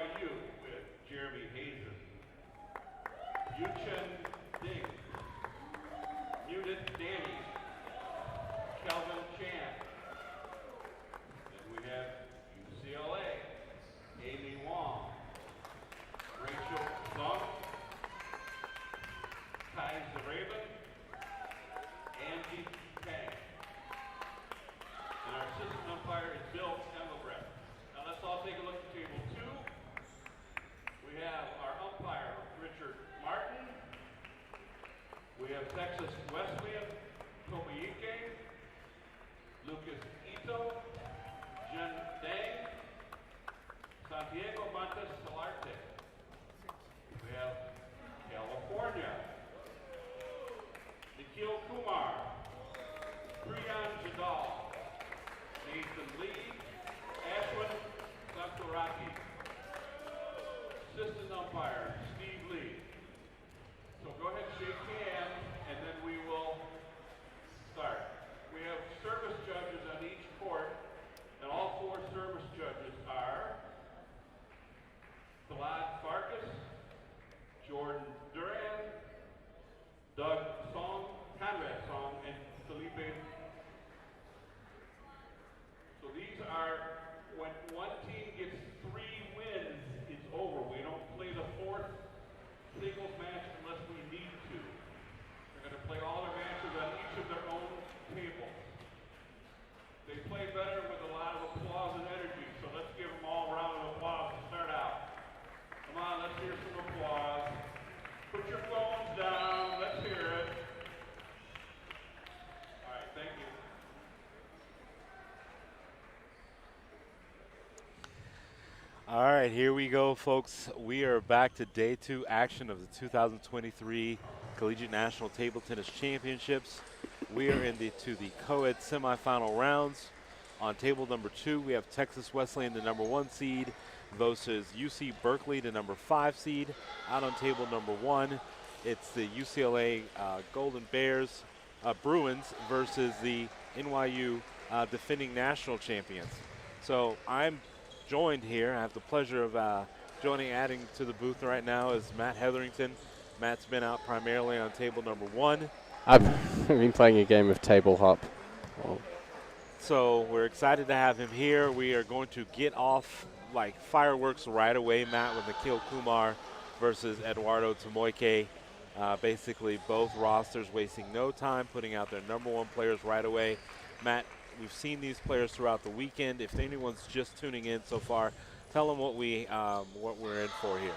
NYU with Jeremy Hazen, Yuchen Ding, Muted Danny, Kelvin Chan. Then we have UCLA, Amy Wong, Rachel Zung, Kai Zaraven, Angie Kang. And our assistant umpire is Bill Engelbrecht. Now let's all take a look at table 2. We have our umpire, Richard Martin. We have Texas Wesleyan, Tomoike, Lucas Ito, Jen Dang, Santiago Montes Solarte. We have California, Nikhil Kumar, Priyan Jadal, Nathan Lee, Ashwin Sakuraki. Assistant umpire, Steve Lee. So go ahead and shake hands, and then we will start. We have service judges on each court, and all 4 service judges are Vlad Farkas, Jordan Duran, Doug Song, Conrad Song, and Felipe. So these are, when one team gets 3 wins, it's over. We don't play the 4th singles match unless we need to. They're going to play all their matches on each of their own tables. They play better with a lot of applause and energy, so let's give them all a round of applause to start out. Come on, let's hear some applause. Put your phones down, let's hear it. All right, thank you. All right, here we go, folks. We are back to day 2 action of the 2023 Collegiate National Table Tennis Championships. We are to the Coed semifinal rounds. On table number 2, we have Texas Wesleyan, the number 1 seed, versus UC Berkeley, the number 5 seed. Out on table number 1, it's the UCLA Golden Bears, Bruins versus the NYU defending national champions. So I'm joined here. I have the pleasure of adding to the booth right now is Matt Hetherington. Matt's been out primarily on table number 1. I've been playing a game of table hop. Oh. So we're excited to have him here. We are going to get off like fireworks right away, Matt, with Nikhil Kumar versus Eduardo Tomoike. Basically both rosters wasting no time, putting out their number 1 players right away. Matt, we've seen these players throughout the weekend. If anyone's just tuning in so far, tell them what we're in for here.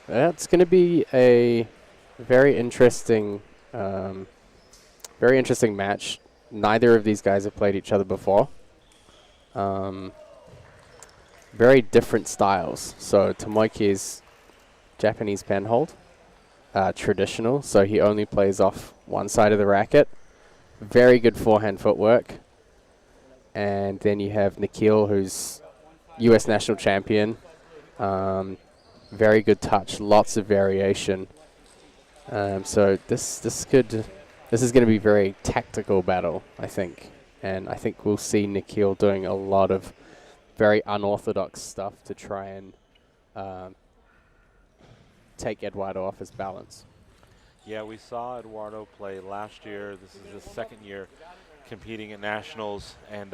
It's going to be a very interesting match. Neither of these guys have played each other before. Very different styles. So Tomoike's Japanese penhold, traditional, so he only plays off one side of the racket. Very good forehand footwork. And then you have Nikhil, who's US national champion. Very good touch, lots of variation. So this is going to be a very tactical battle, I think. And I think we'll see Nikhil doing a lot of very unorthodox stuff to try and take Eduardo off his balance. Yeah, we saw Eduardo play last year. This is his 2nd year competing at nationals, and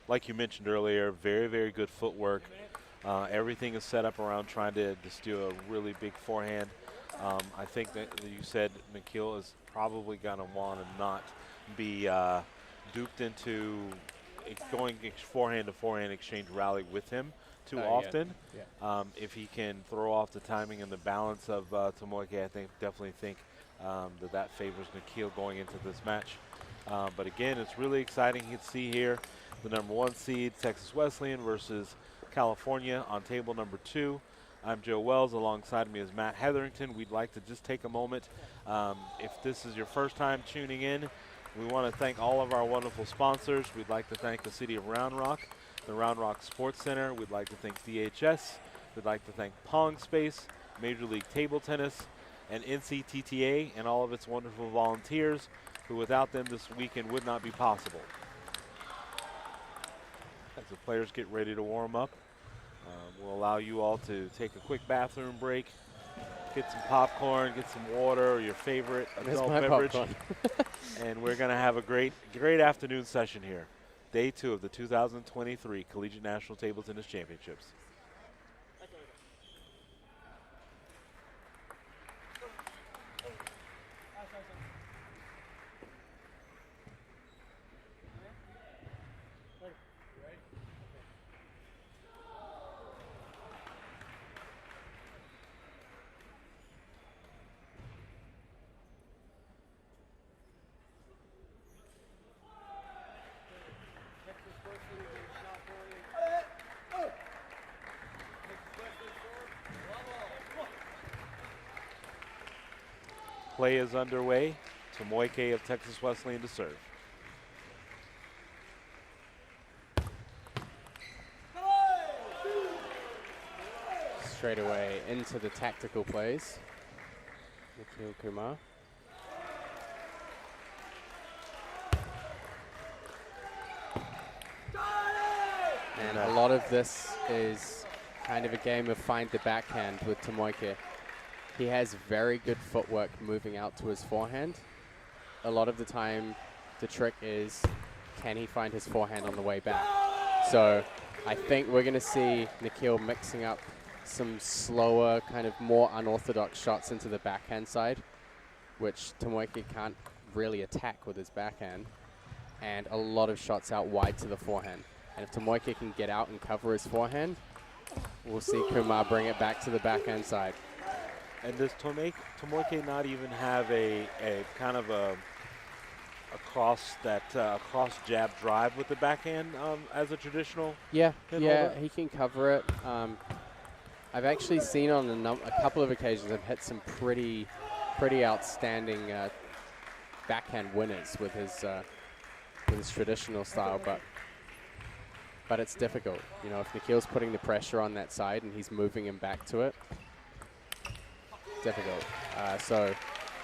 like you mentioned earlier, very, very good footwork. Everything is set up around trying to just do a really big forehand. I think that you said Nikhil is probably going to want to not be duped into going forehand to forehand exchange rally with him too often. Yeah. If he can throw off the timing and the balance of Tomoike, I definitely think that favors Nikhil going into this match. But again, it's really exciting to see here the number 1 seed, Texas Wesleyan versus California on table number 2. I'm Joe Wells. Alongside me is Matt Hetherington. We'd like to just take a moment. If this is your first time tuning in, we want to thank all of our wonderful sponsors. We'd like to thank the City of Round Rock, the Round Rock Sports Center. We'd like to thank DHS. We'd like to thank Pong Space, Major League Table Tennis, and NCTTA and all of its wonderful volunteers, who without them this weekend would not be possible. As the players get ready to warm up, We'll allow you all to take a quick bathroom break, get some popcorn, get some water, or your favorite There's adult my beverage. popcorn. And we're going to have a great afternoon session here. Day 2 of the 2023 Collegiate National Table Tennis Championships. Play is underway. Tomoike of Texas Wesleyan to serve. Straight away into the tactical plays. Nikhil Kumar. And a lot of this is kind of a game of find the backhand with Tomoike. He has very good footwork moving out to his forehand. A lot of the time, the trick is, can he find his forehand on the way back? So I think we're going to see Nikhil mixing up some slower, kind of more unorthodox shots into the backhand side, which Tomoike can't really attack with his backhand, and a lot of shots out wide to the forehand. And if Tomoike can get out and cover his forehand, we'll see Kumar bring it back to the backhand side. And does Tomoike not even have a kind of a cross jab drive with the backhand as a traditional? Yeah, pin yeah, holder? he can cover it. I've actually seen on a couple of occasions him hit some pretty outstanding backhand winners with his traditional style, but it's difficult. You know, if Nikhil's putting the pressure on that side and he's moving him back to it, difficult. So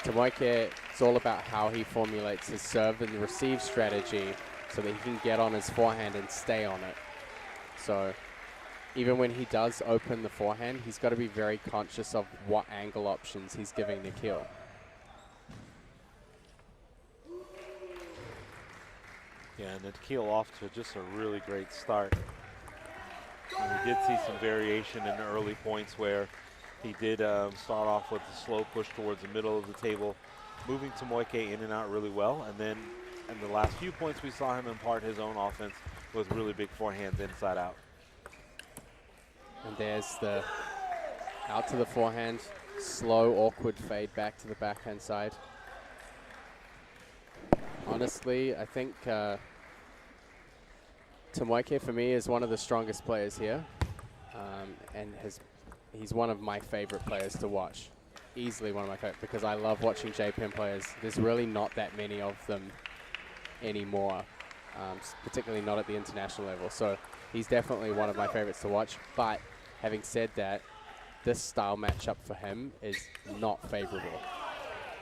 Tomoike, it's all about how he formulates his serve and receive strategy so that he can get on his forehand and stay on it. So even when he does open the forehand, he's got to be very conscious of what angle options he's giving Nikhil. Yeah, and Nikhil off to just a really great start. And we did see some variation in the early points where he did start off with a slow push towards the middle of the table, moving Tomoike in and out really well. And then in the last few points, we saw him impart his own offense with really big forehands inside out. And there's the out to the forehand, slow, awkward fade back to the backhand side. Honestly, I think Tomoike for me is one of the strongest players here, and he's one of my favorite players to watch. Easily one of my favorite, because I love watching JPEN players. There's really not that many of them anymore, particularly not at the international level. So he's definitely one of my favorites to watch. But having said that, this style matchup for him is not favorable.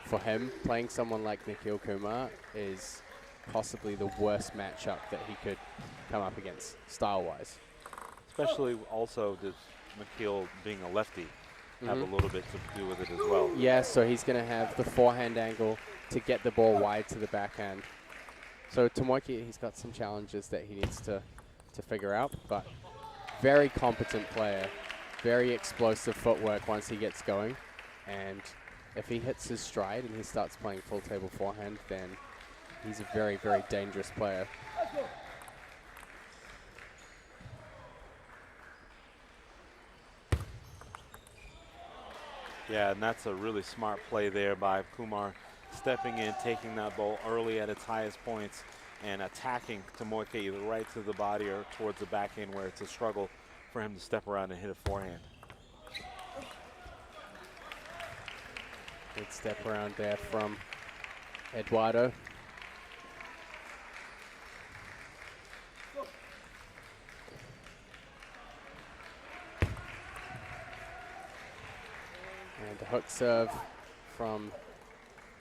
For him, playing someone like Nikhil Kumar is possibly the worst matchup that he could come up against, style-wise. Especially also does Nikhil being a lefty have a little bit to do with it as well. Yeah, so he's going to have the forehand angle to get the ball wide to the backhand. So Tomoike, he's got some challenges that he needs to figure out, but very competent player, very explosive footwork once he gets going, and if he hits his stride and he starts playing full table forehand, then he's a very, very dangerous player. Yeah, and that's a really smart play there by Kumar, stepping in, taking that ball early at its highest points, and attacking Tomoike either right to the body or towards the backhand where it's a struggle for him to step around and hit a forehand. Good step around there from Eduardo. And a hook serve from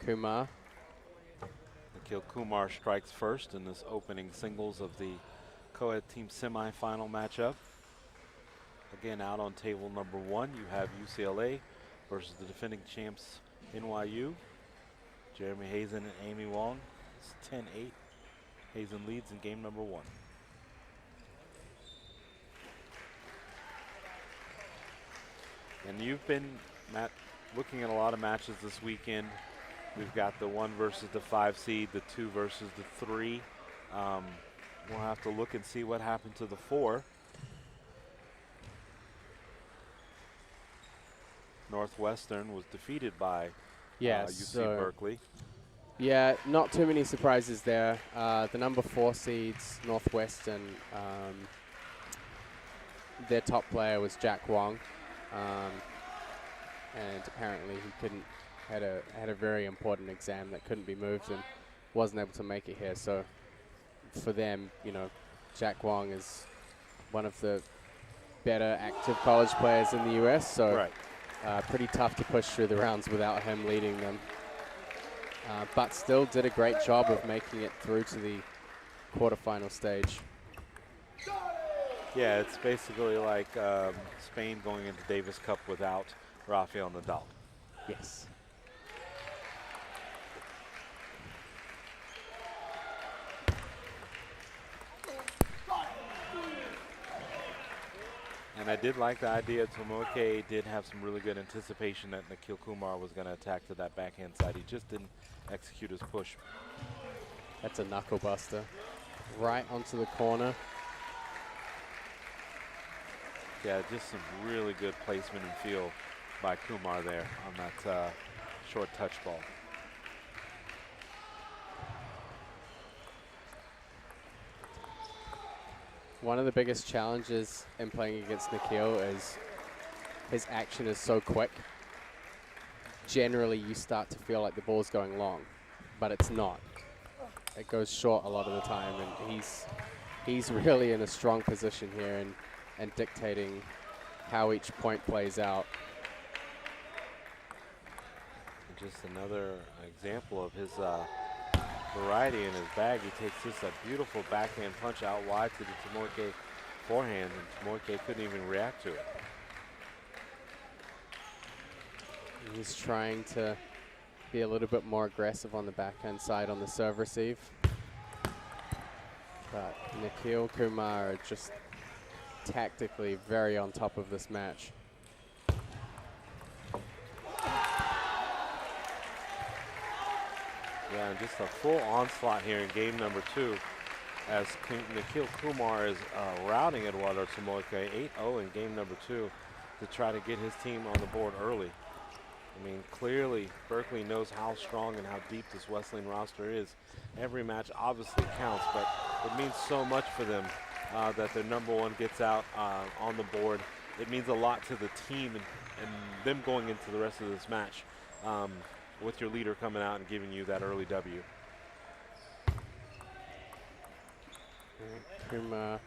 Kumar. Nikhil Kumar strikes first in this opening singles of the Coed team semifinal matchup. Again, out on table number 1, you have UCLA versus the defending champs NYU. Jeremy Hazen and Amy Wong. It's 10-8. Hazen leads in game number 1. And you've been, Matt, looking at a lot of matches this weekend. We've got the 1 versus the 5 seed, the 2 versus the 3. We'll have to look and see what happened to the 4. Northwestern was defeated by UC Berkeley. Yeah, not too many surprises there. The number 4 seeds, Northwestern, their top player was Jack Wong, and apparently he had a very important exam that couldn't be moved and wasn't able to make it here. So for them, you know, Jack Wong is one of the better active college players in the U.S. So pretty tough to push through the rounds without him leading them. But still did a great job of making it through to the quarterfinal stage. Yeah, it's basically like Spain going into Davis Cup without Rafael Nadal. Yes. And I did like the idea. Tomoke did have some really good anticipation that Nikhil Kumar was going to attack to that backhand side. He just didn't execute his push. That's a knuckle buster. Right onto the corner. Yeah, just some really good placement and feel by Kumar there on that short touch ball. One of the biggest challenges in playing against Nikhil is his action is so quick. Generally, you start to feel like the ball's going long, but it's not. It goes short a lot of the time, and he's really in a strong position here and dictating how each point plays out. Just another example of his variety in his bag. He takes just a beautiful backhand punch out wide to the Tomoke forehand, and Tomoke couldn't even react to it. He's trying to be a little bit more aggressive on the backhand side on the serve receive. But Nikhil Kumar are just tactically very on top of this match. Yeah, and just a full onslaught here in game number 2 as Nikhil Kumar is routing Eduardo Tomoke 8-0 in game number 2 to try to get his team on the board early. I mean, clearly Berkeley knows how strong and how deep this Wesleyan roster is. Every match obviously counts, but it means so much for them that their number 1 gets out on the board. It means a lot to the team and them going into the rest of this match. With your leader coming out and giving you that early W. Kumar.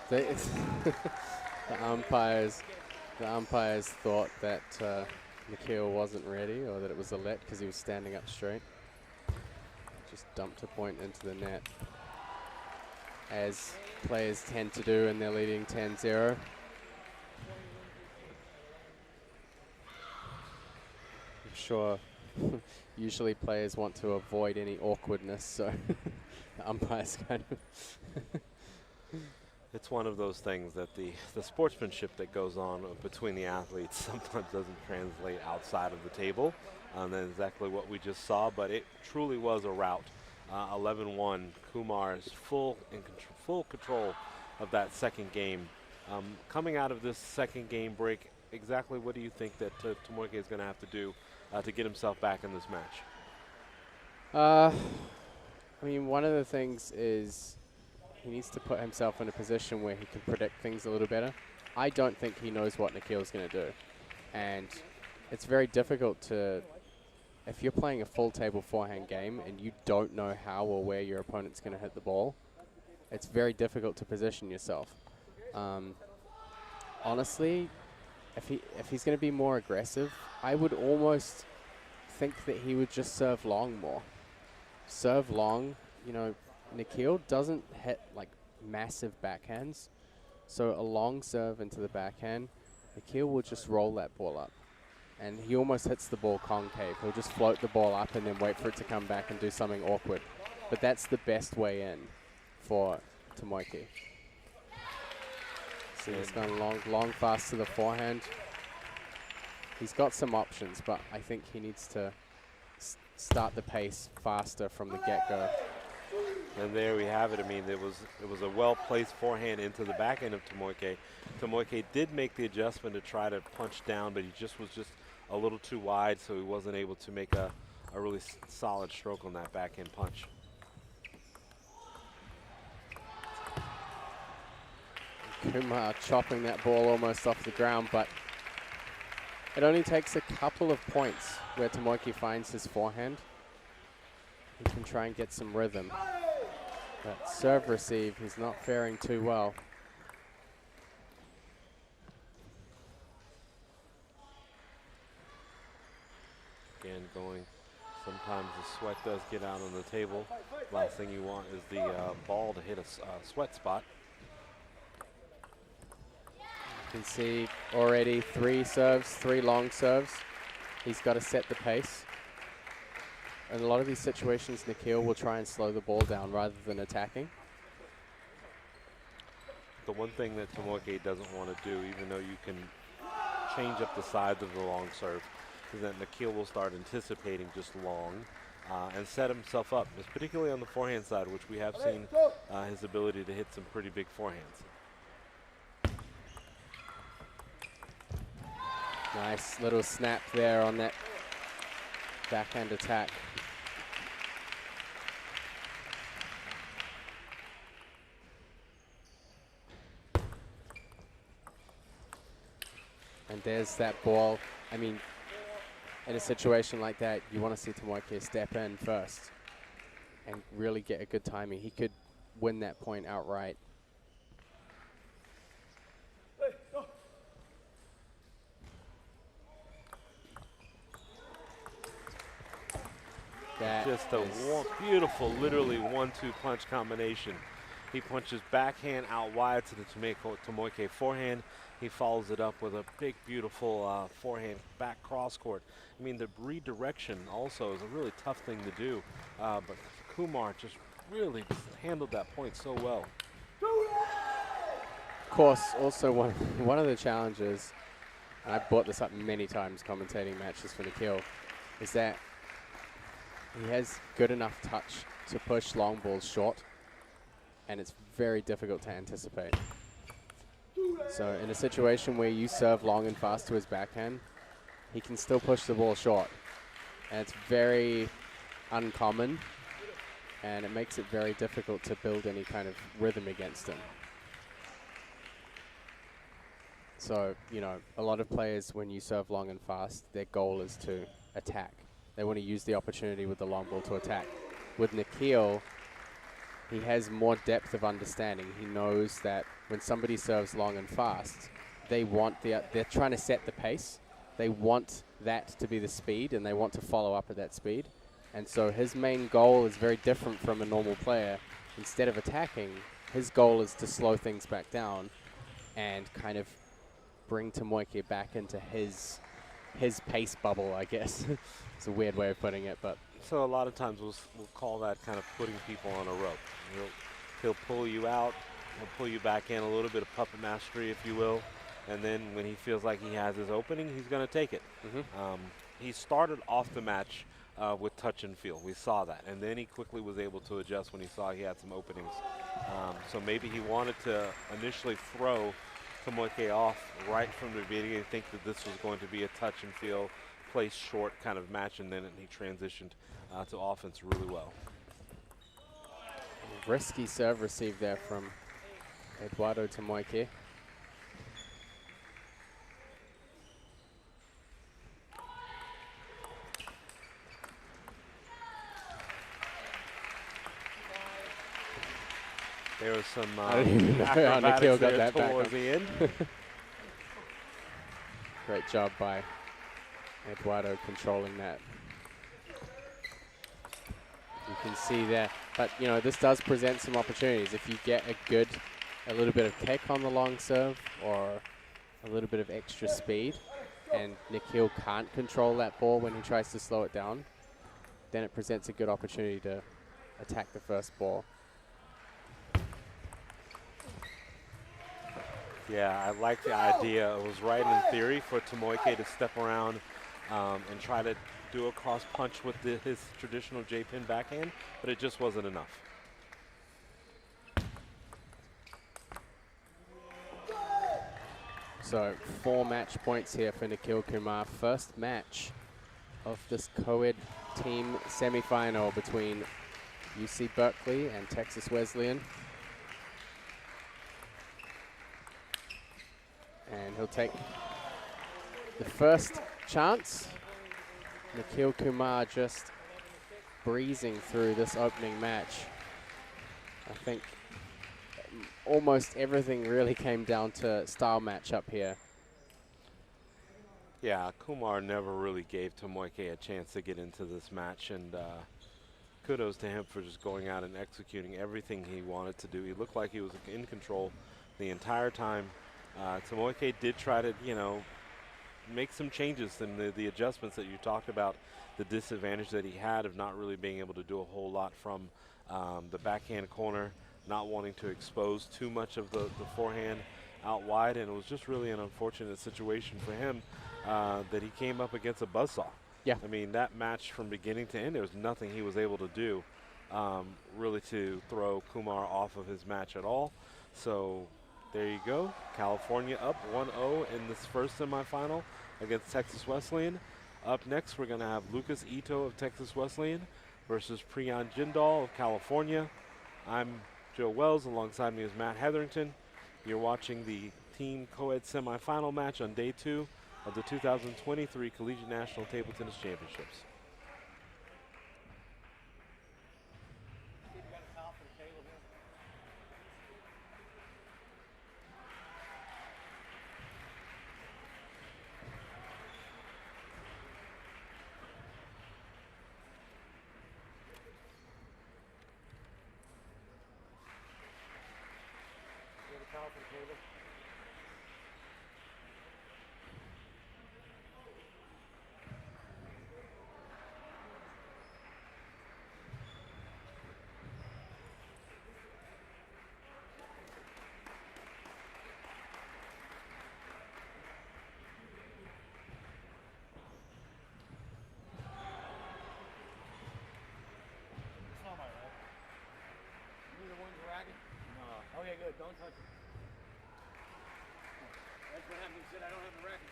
The umpires thought that Nikhil wasn't ready, or that it was a let because he was standing up straight. Just dumped a point into the net, as players tend to do, and they're leading 10-0. Sure, usually players want to avoid any awkwardness, so the umpires kind of It's one of those things that the sportsmanship that goes on between the athletes sometimes doesn't translate outside of the table. That's exactly what we just saw, but it truly was a rout. 11-1, Kumar is full control of that second game. Coming out of this second game break, exactly what do you think that Tomoke is going to have to do to get himself back in this match? I mean, one of the things is he needs to put himself in a position where he can predict things a little better. I don't think he knows what Nikhil's going to do. And it's very difficult to, if you're playing a full table forehand game and you don't know how or where your opponent's going to hit the ball, it's very difficult to position yourself. Honestly, if he's going to be more aggressive, I would almost think that he would just serve long more. Serve long, you know, Nikhil doesn't hit like massive backhands, So a long serve into the backhand, Nikhil will just roll that ball up. And he almost hits the ball concave. He'll just float the ball up and then wait for it to come back and do something awkward. But that's the best way in for Tomoki. So he's going long, fast to the forehand. He's got some options, but I think he needs to start the pace faster from the get-go. And there we have it. I mean, it was a well-placed forehand into the back end of Tomoki. Tomoki did make the adjustment to try to punch down, but he was just a little too wide, so he wasn't able to make a really solid stroke on that backhand punch. Kumar chopping that ball almost off the ground, but it only takes a couple of points where Tomoki finds his forehand. He can try and get some rhythm. But serve receive, he's not faring too well. Again, going, sometimes the sweat does get out on the table. Last thing you want is the ball to hit a sweat spot. You can see already 3 serves, 3 long serves. He's got to set the pace. In a lot of these situations, Nikhil will try and slow the ball down rather than attacking. The one thing that Tomoki doesn't want to do, even though you can change up the sides of the long serve, is that Nikhil will start anticipating just long and set himself up, particularly on the forehand side, which we have seen his ability to hit some pretty big forehands. Nice little snap there on that backhand attack. And there's that ball. I mean, in a situation like that, you want to see Tomoki step in first and really get a good timing. He could win that point outright. That just a beautiful, literally 1-2 punch combination. He punches backhand out wide to the Tomoki forehand. He follows it up with a big, beautiful forehand back cross court. I mean, the redirection also is a really tough thing to do, but Kumar just really handled that point so well. Of course, also one of the challenges, and I've brought this up many times commentating matches for Nikhil, is that he has good enough touch to push long balls short, and it's very difficult to anticipate. So in a situation where you serve long and fast to his backhand, he can still push the ball short. And it's very uncommon, and it makes it very difficult to build any kind of rhythm against him. So, you know, a lot of players, when you serve long and fast, their goal is to attack. They want to use the opportunity with the long ball to attack. With Nikhil, he has more depth of understanding. He knows that when somebody serves long and fast, they're trying to set the pace. They want that to be the speed, and they want to follow up at that speed. And so his main goal is very different from a normal player. Instead of attacking, his goal is to slow things back down and kind of bring Tomoki back into his pace bubble, I guess. It's a weird way of putting it, but. So a lot of times we'll call that kind of putting people on a rope. He'll pull you out, he'll pull you back in, a little bit of puppet mastery, if you will, and then when he feels like he has his opening, he's going to take it. He started off the match with touch and feel. We saw that, and then he quickly was able to adjust when he saw he had some openings. So maybe he wanted to initially throw Tomoki off right from the beginning and think that this was going to be a touch and feel, play short kind of match, and then he transitioned to offense really well. Risky serve receive there from Eduardo Tomoki. There was some I don't even know how Nikhil got that back towards the end. Great job by Eduardo controlling that. You can see there, but you know, this does present some opportunities. If you get a good a little bit of kick on the long serve or a little bit of extra speed, and Nikhil can't control that ball when he tries to slow it down, then it presents a good opportunity to attack the first ball. Yeah, I like the idea. It was right in theory for Tomoike to step around and try to do a cross punch with his traditional J-pin backhand, but it just wasn't enough. So 4 match points here for Nikhil Kumar. First match of this Coed team semifinal between UC Berkeley and Texas Wesleyan. And he'll take the first chance. Nikhil Kumar just breezing through this opening match. I think almost everything really came down to style matchup here. Yeah, Kumar never really gave Tomoike a chance to get into this match, and kudos to him for just going out and executing everything he wanted to do. He looked like he was in control the entire time. Tomoike did try to, make some changes in the adjustments that you talked about, the disadvantage that he had of not really being able to do a whole lot from the backhand corner, not wanting to expose too much of the forehand out wide, and it was just really an unfortunate situation for him that he came up against a buzzsaw. Yeah. I mean, that match from beginning to end, there was nothing he was able to do really to throw Kumar off of his match at all. So there you go. California up 1-0 in this first semifinal against Texas Wesleyan. Up next, we're going to have Lucas Ito of Texas Wesleyan versus Priyan Jindal of California. I'm Joe Wells. Alongside me is Matt Hetherington. You're watching the Team Coed semifinal match on day 2 of the 2023 Collegiate National Table Tennis Championships. Okay, good. Don't touch it. That's what happens. Said I don't have a racket.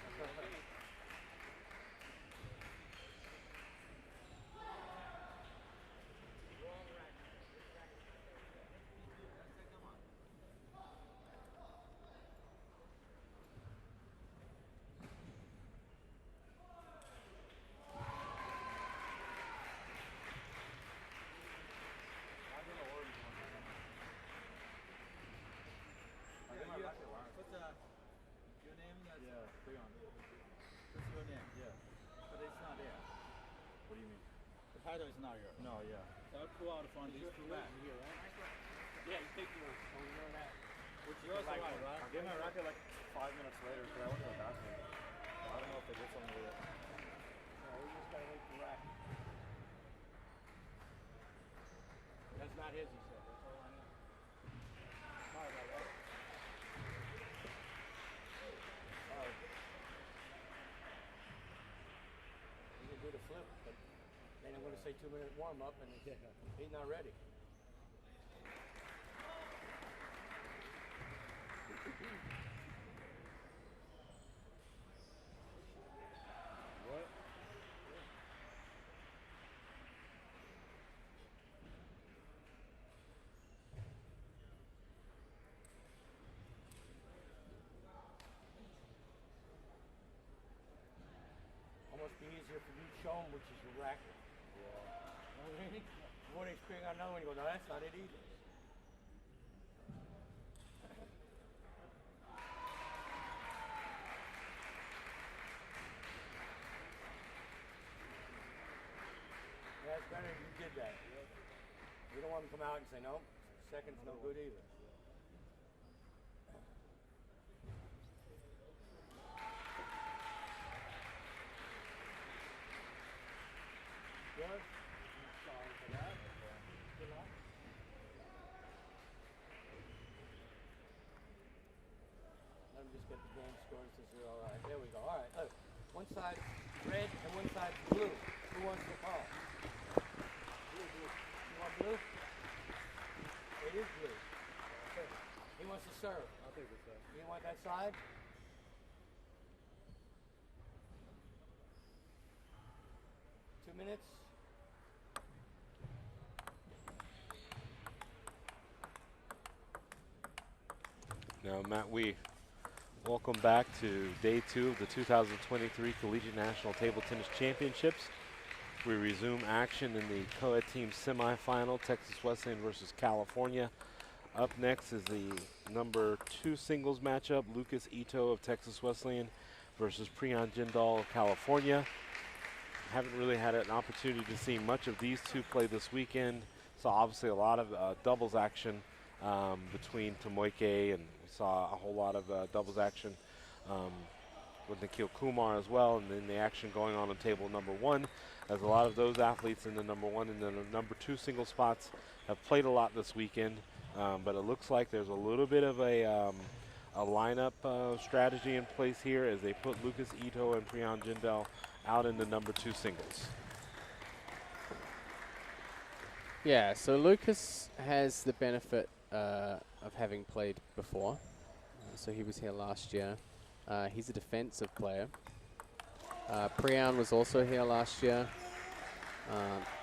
Your name? Yeah, Priyan. That's your name? Yeah. But it's not there. What do you mean? The title is not here. No, yeah. I'll pull out from these two back. Here, right? Yeah, you take yours. Oh, you know that. Which is yours, right? I gave my racket like 5 minutes later because I went to the bathroom. I don't know if they did something with it. No, we just gotta wait for the racket. That's not his, he said. That's all I know. Sorry about that. You can do the flip, but then I'm going to say 2-minute warm up, and he's not ready. What? Almost be easier for you to show him which is your racket. Yeah. You know what I mean? You want to experience another one, you go, no, that's not it either. Yeah, it's better if you did that. You don't want him to come out and say, no, second's no good either. Good. Sorry for that. Good luck. Let me just get the game scored to 0. All right, there we go. All right, look. One side red and one side blue. Who wants the call? Blue, blue. You want blue? It is blue. Okay. He wants to serve. I'll take the serve. You want that side? Minutes. Now, Matt, we welcome back to day 2 of the 2023 Collegiate National Table Tennis Championships. We resume action in the co-ed team semifinal, Texas Wesleyan versus California. Up next is the number 2 singles matchup, Lucas Ito of Texas Wesleyan versus Priyan Jindal of California. Haven't really had an opportunity to see much of these two play this weekend. Saw obviously a lot of doubles action between Tomoike, and we saw a whole lot of doubles action with Nikhil Kumar as well, and then the action going on table number 1, as a lot of those athletes in the number 1 and the number 2 single spots have played a lot this weekend, but it looks like there's a little bit of a lineup strategy in place here as they put Lucas Ito and Priyan Jindal out in the number 2 singles. Yeah, so Lucas has the benefit of having played before. So he was here last year. He's a defensive player. Priyan was also here last year.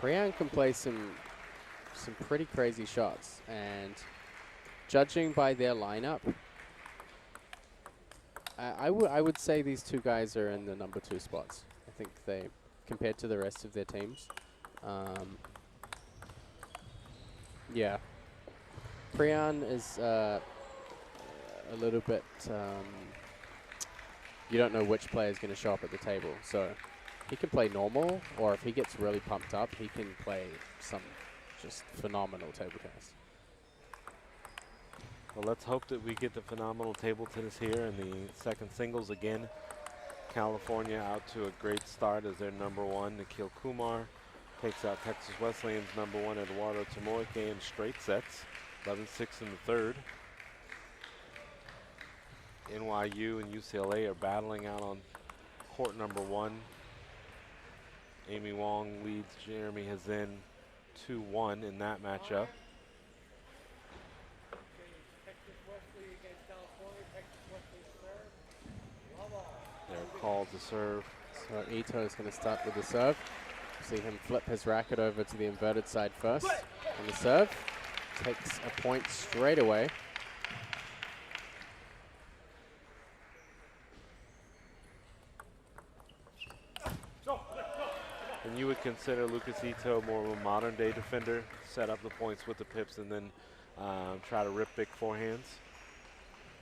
Priyan can play some pretty crazy shots, and judging by their lineup, I would say these two guys are in the number 2 spots. I think they, compared to the rest of their teams. Yeah. Priyan is a little bit, you don't know which player is going to show up at the table. So he can play normal, or if he gets really pumped up, he can play some just phenomenal table tennis. Well, let's hope that we get the phenomenal table tennis here in the second singles again. California out to a great start as their number 1, Nikhil Kumar, takes out Texas Wesleyan's number 1, Eduardo Tomoike, in straight sets, 11-6 in the third. NYU and UCLA are battling out on court number 1. Amy Wong leads Jeremy Hazin 2-1 in that matchup. They're called to serve. So Ito is going to start with the serve. See him flip his racket over to the inverted side first. And the serve takes a point straight away. And you would consider Lucas Ito more of a modern day defender, set up the points with the pips and then try to rip big forehands?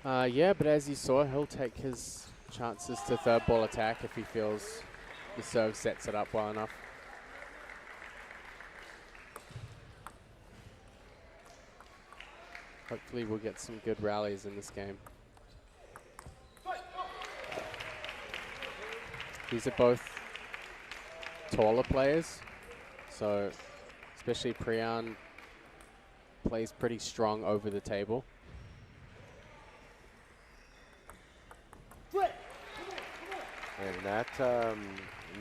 Yeah, but as you saw, he'll take his chances to third ball attack if he feels the serve sets it up well enough. Hopefully we'll get some good rallies in this game. These are both taller players, so especially Priyan plays pretty strong over the table. And that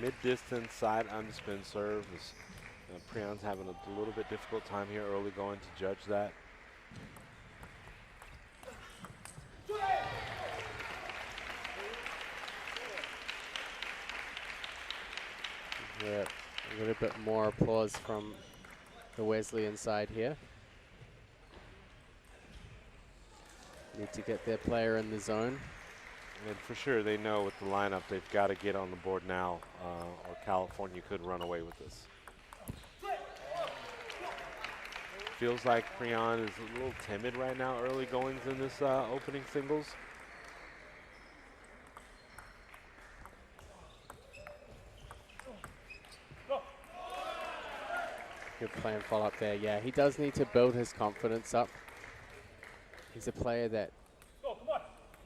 mid-distance side unspin serve is Priyan's having a little bit difficult time here early going to judge that. Yeah, a little bit more applause from the Wesleyan side here. Need to get their player in the zone. And for sure, they know with the lineup, they've got to get on the board now, or California could run away with this. Feels like Priyan is a little timid right now, early goings in this opening singles. Good play and follow up there. Yeah, he does need to build his confidence up. He's a player that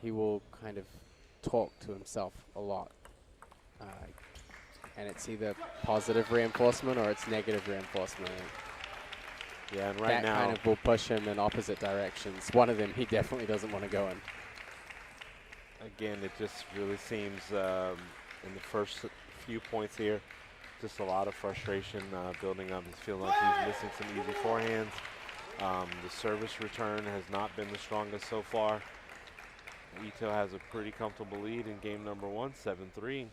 he will kind of talk to himself a lot. and it's either positive reinforcement or it's negative reinforcement. Yeah, and right That now, kind of will push him in opposite directions. One of them he definitely doesn't want to go in. again, it just really seems in the first few points here, just a lot of frustration building up. He's feeling like he's missing some easy forehands. The service return has not been the strongest so far. Ito has a pretty comfortable lead in game number 1, 7-3.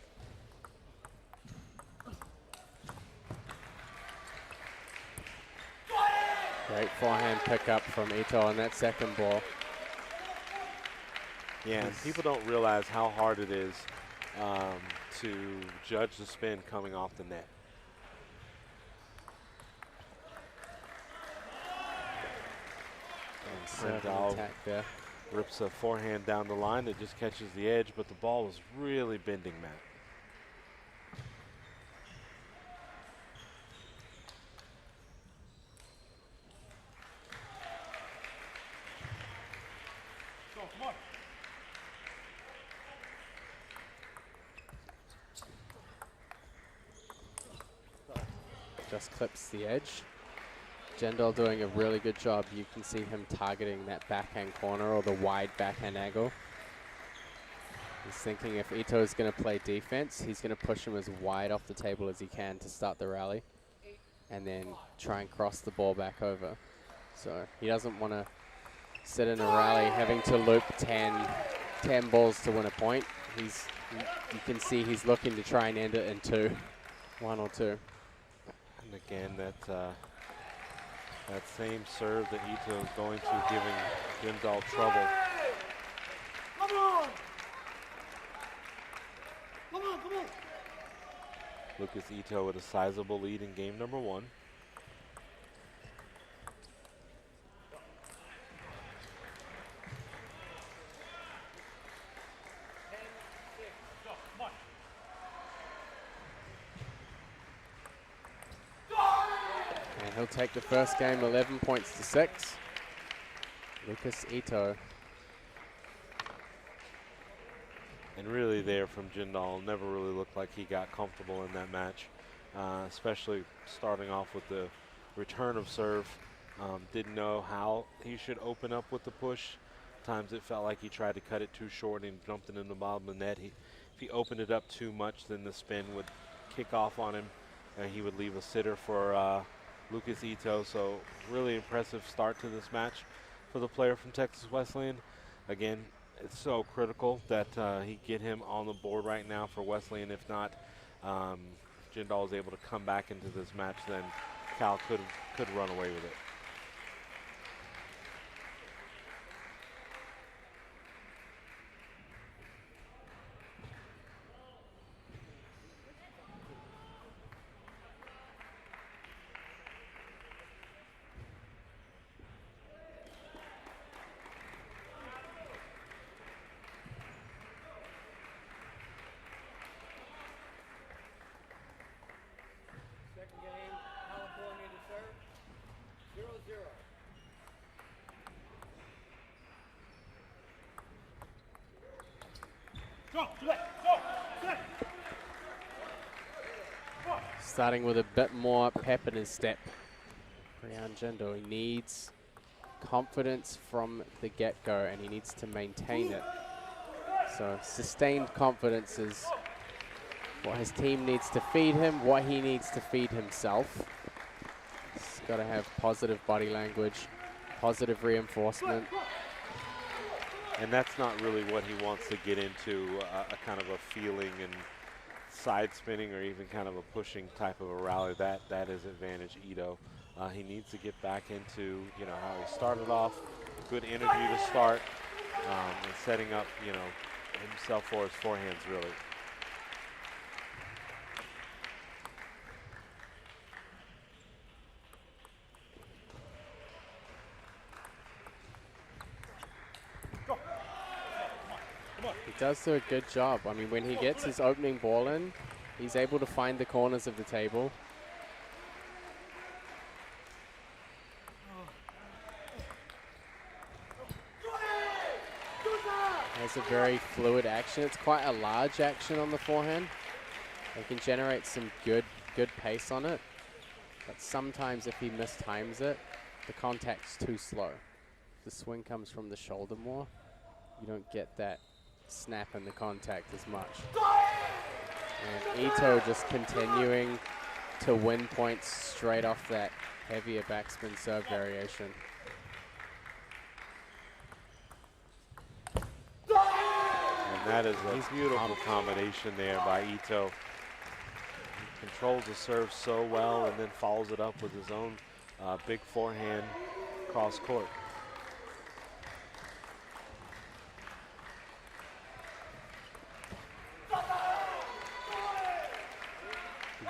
Great forehand pickup from Ito on that second ball. Yeah, and people don't realize how hard it is to judge the spin coming off the net. Certain attack there. Rips a forehand down the line that just catches the edge, but the ball was really bending, Matt. Just clips the edge. Jindal doing a really good job. You can see him targeting that backhand corner or the wide backhand angle. He's thinking if Ito is going to play defense, he's going to push him as wide off the table as he can to start the rally and then try and cross the ball back over. So he doesn't want to sit in a rally having to loop 10 balls to win a point. You can see he's looking to try and end it in 1 or 2. And again, that same serve that Ito is going to giving Jindal trouble. Come on! Come on, come on! Lucas Ito with a sizable lead in game number 1. And he'll take the first game 11 points to 6. Lucas Ito. And really there from Jindal, never really looked like he got comfortable in that match, especially starting off with the return of serve. Didn't know how he should open up with the push. Times it felt like he tried to cut it too short and dumped it in the bottom of the net. If he opened it up too much, then the spin would kick off on him, and he would leave a sitter for Lucas Ito. So really impressive start to this match for the player from Texas Wesleyan. Again, it's so critical that he get him on the board right now for Wesleyan. If not, Jindal is able to come back into this match, then Cal could run away with it. Second game, California to serve. 0-0. Starting with a bit more pep in his step. Brian Jindal, he needs confidence from the get-go and he needs to maintain it. So sustained confidence is what his team needs to feed him, what he needs to feed himself. He's got to have positive body language, positive reinforcement. And that's not really what he wants to get into, a kind of a feeling and side spinning or even kind of a pushing type of a rally. That is advantage Ito. He needs to get back into, how he started off, good energy to start, and setting up, himself for his forehands really. He does do a good job. I mean, when he gets his opening ball in, he's able to find the corners of the table. Has a very fluid action. It's quite a large action on the forehand. They can generate some good pace on it, but sometimes if he mistimes it, the contact's too slow. If the swing comes from the shoulder more, you don't get that snap in the contact as much. And Ito just continuing to win points straight off that heavier backspin serve variation. And that is a beautiful combination there by Ito. He controls the serve so well and then follows it up with his own big forehand cross court.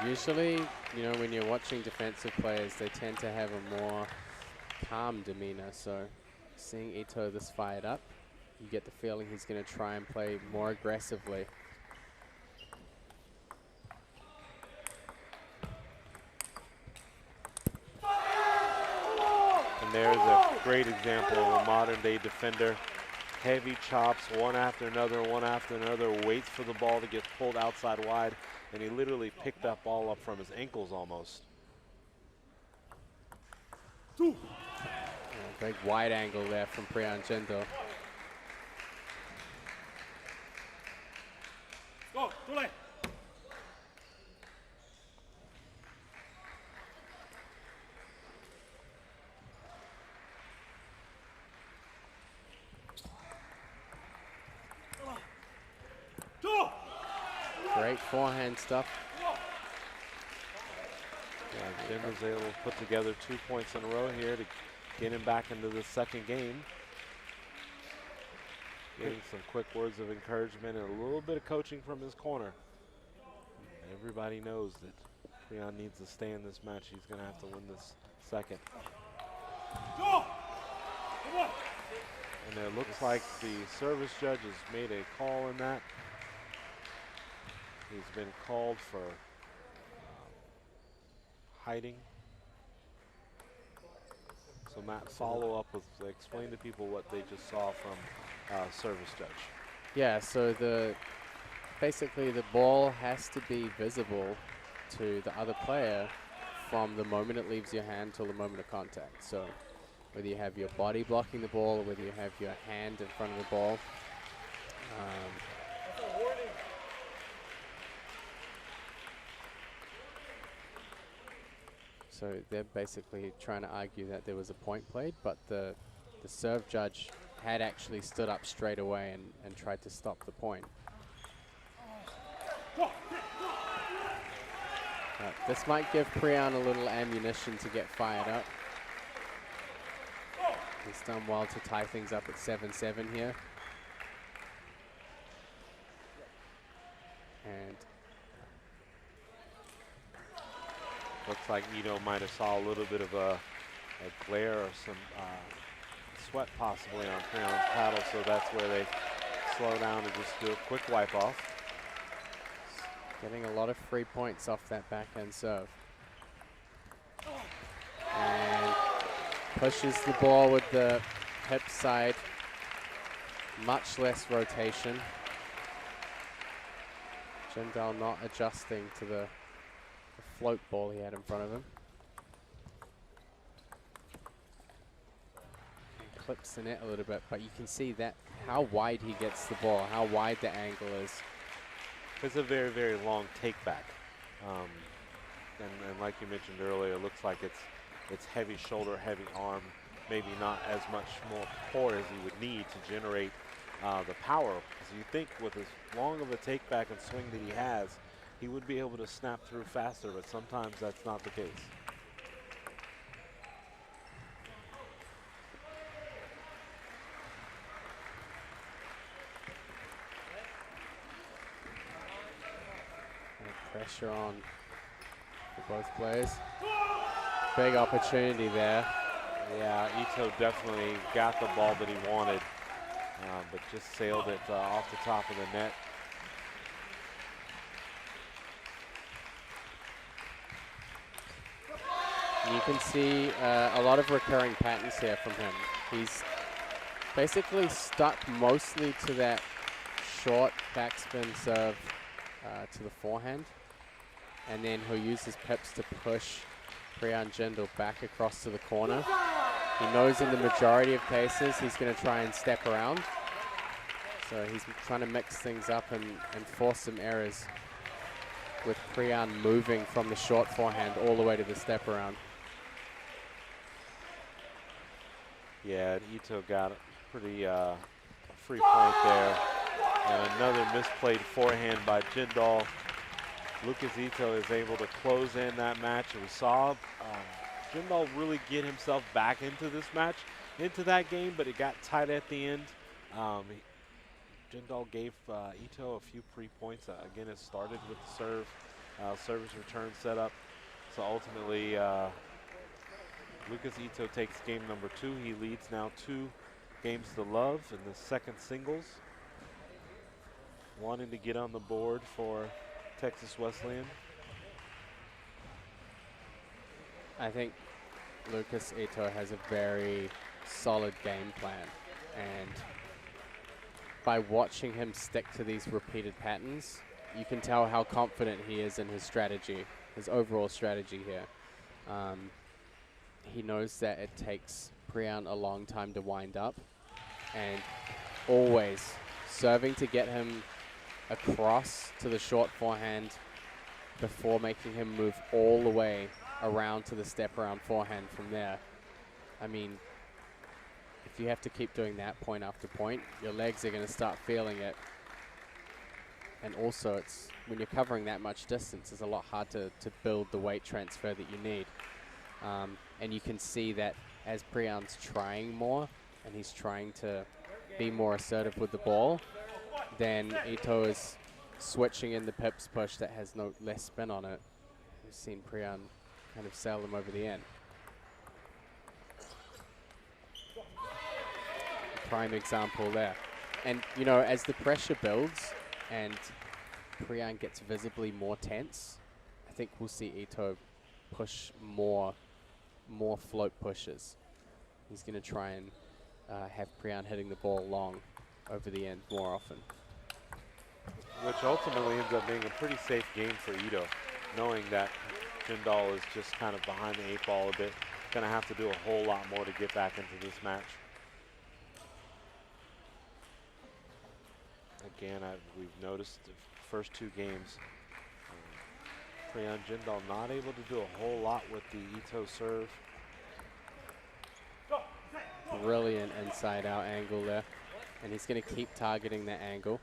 Usually, you know, when you're watching defensive players, they tend to have a more calm demeanor. So seeing Ito this fired up, you get the feeling he's going to try and play more aggressively. And there's a great example of a modern day defender. Heavy chops, one after another, waits for the ball to get pulled outside wide, and he literally picked that ball up from his ankles almost. Yeah, big wide angle there from Priyan Jindal. Go, Dule. Great forehand stuff. Yeah, Jim was able to put together 2 points in a row here to get him back into the second game. Getting some quick words of encouragement and a little bit of coaching from his corner. Everybody knows that Priyan needs to stay in this match. He's going to have to win this second. And it looks like the service judge has made a call in that. He's been called for hiding. So Matt, follow up with, explain to people what they just saw from service judge. Yeah, so basically the ball has to be visible to the other player from the moment it leaves your hand till the moment of contact. So whether you have your body blocking the ball or whether you have your hand in front of the ball. So they're basically trying to argue that there was a point played, but the serve judge had actually stood up straight away and tried to stop the point. This might give Priyan a little ammunition to get fired up. He's done well to tie things up at 7-7 here. And looks like Ito might have saw a little bit of a glare or some sweat possibly on Priyan's paddle, so that's where they slow down and just do a quick wipe off. Getting a lot of free points off that backhand serve. And pushes the ball with the hip side. Much less rotation. Jindal not adjusting to the float ball he had in front of him. And clips the net a little bit, but you can see that how wide he gets the ball, how wide the angle is. It's a very, very long take back. And like you mentioned earlier, it looks like it's heavy shoulder, heavy arm, maybe not as much more core as he would need to generate the power. Because you think with as long of a take back and swing that he has, he would be able to snap through faster, but sometimes that's not the case. Pressure on for both players. Big opportunity there. Yeah, Ito definitely got the ball that he wanted, but just sailed it off the top of the net. You can see a lot of recurring patterns here from him. He's basically stuck mostly to that short backspin serve to the forehand. and then he'll use his pips to push Priyan Jindal back across to the corner. He knows in the majority of cases he's going to try and step around. So he's trying to mix things up and force some errors with Priyan moving from the short forehand all the way to the step around. Yeah, and Ito got a pretty free point there. And another misplayed forehand by Jindal. Lucas Ito is able to close in that match. And we saw Jindal really get himself back into this match, into that game, but it got tight at the end. Jindal gave Ito a few pre-points. Again, it started with the service return setup. So ultimately, Lucas Ito takes game number 2. He leads now 2 games to love in the second singles. Wanting to get on the board for Texas Wesleyan. I think Lucas Ito has a very solid game plan, and by watching him stick to these repeated patterns, you can tell how confident he is in his strategy, his overall strategy here. He knows that it takes Priyan a long time to wind up, and always serving to get him across to the short forehand before making him move all the way around to the step around forehand from there. I mean, if you have to keep doing that point after point, your legs are going to start feeling it. And also, it's when you're covering that much distance, it's a lot hard to build the weight transfer that you need. And you can see that as Priyan's trying more and he's trying to be more assertive with the ball, then Ito is switching in the pips push that has less spin on it. We've seen Priyan kind of sail them over the end. A prime example there. And, you know, as the pressure builds and Priyan gets visibly more tense, I think we'll see Ito push more float pushes. He's going to try and have Priyan hitting the ball long over the end more often. Which ultimately ends up being a pretty safe game for Ito, knowing that Jindal is just kind of behind the 8 ball a bit. Going to have to do a whole lot more to get back into this match. Again, we've noticed the first 2 games, Priyan Jindal not able to do a whole lot with the Ito serve. Brilliant inside-out angle there. And he's going to keep targeting that angle.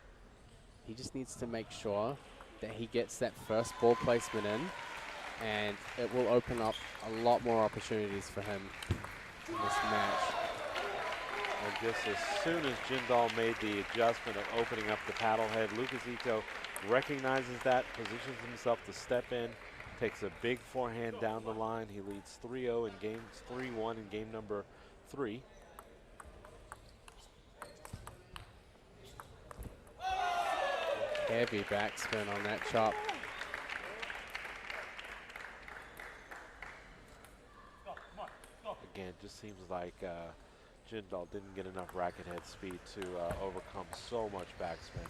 He just needs to make sure that he gets that first ball placement in, and it will open up a lot more opportunities for him in this match. And just as soon as Jindal made the adjustment of opening up the paddle head, Lucas Ito recognizes that, positions himself to step in, takes a big forehand down the line. He leads 3-0 in games 3-1 in game number 3. Heavy backspin on that chop. Again, just seems like Jindal didn't get enough racket head speed to overcome so much backspin.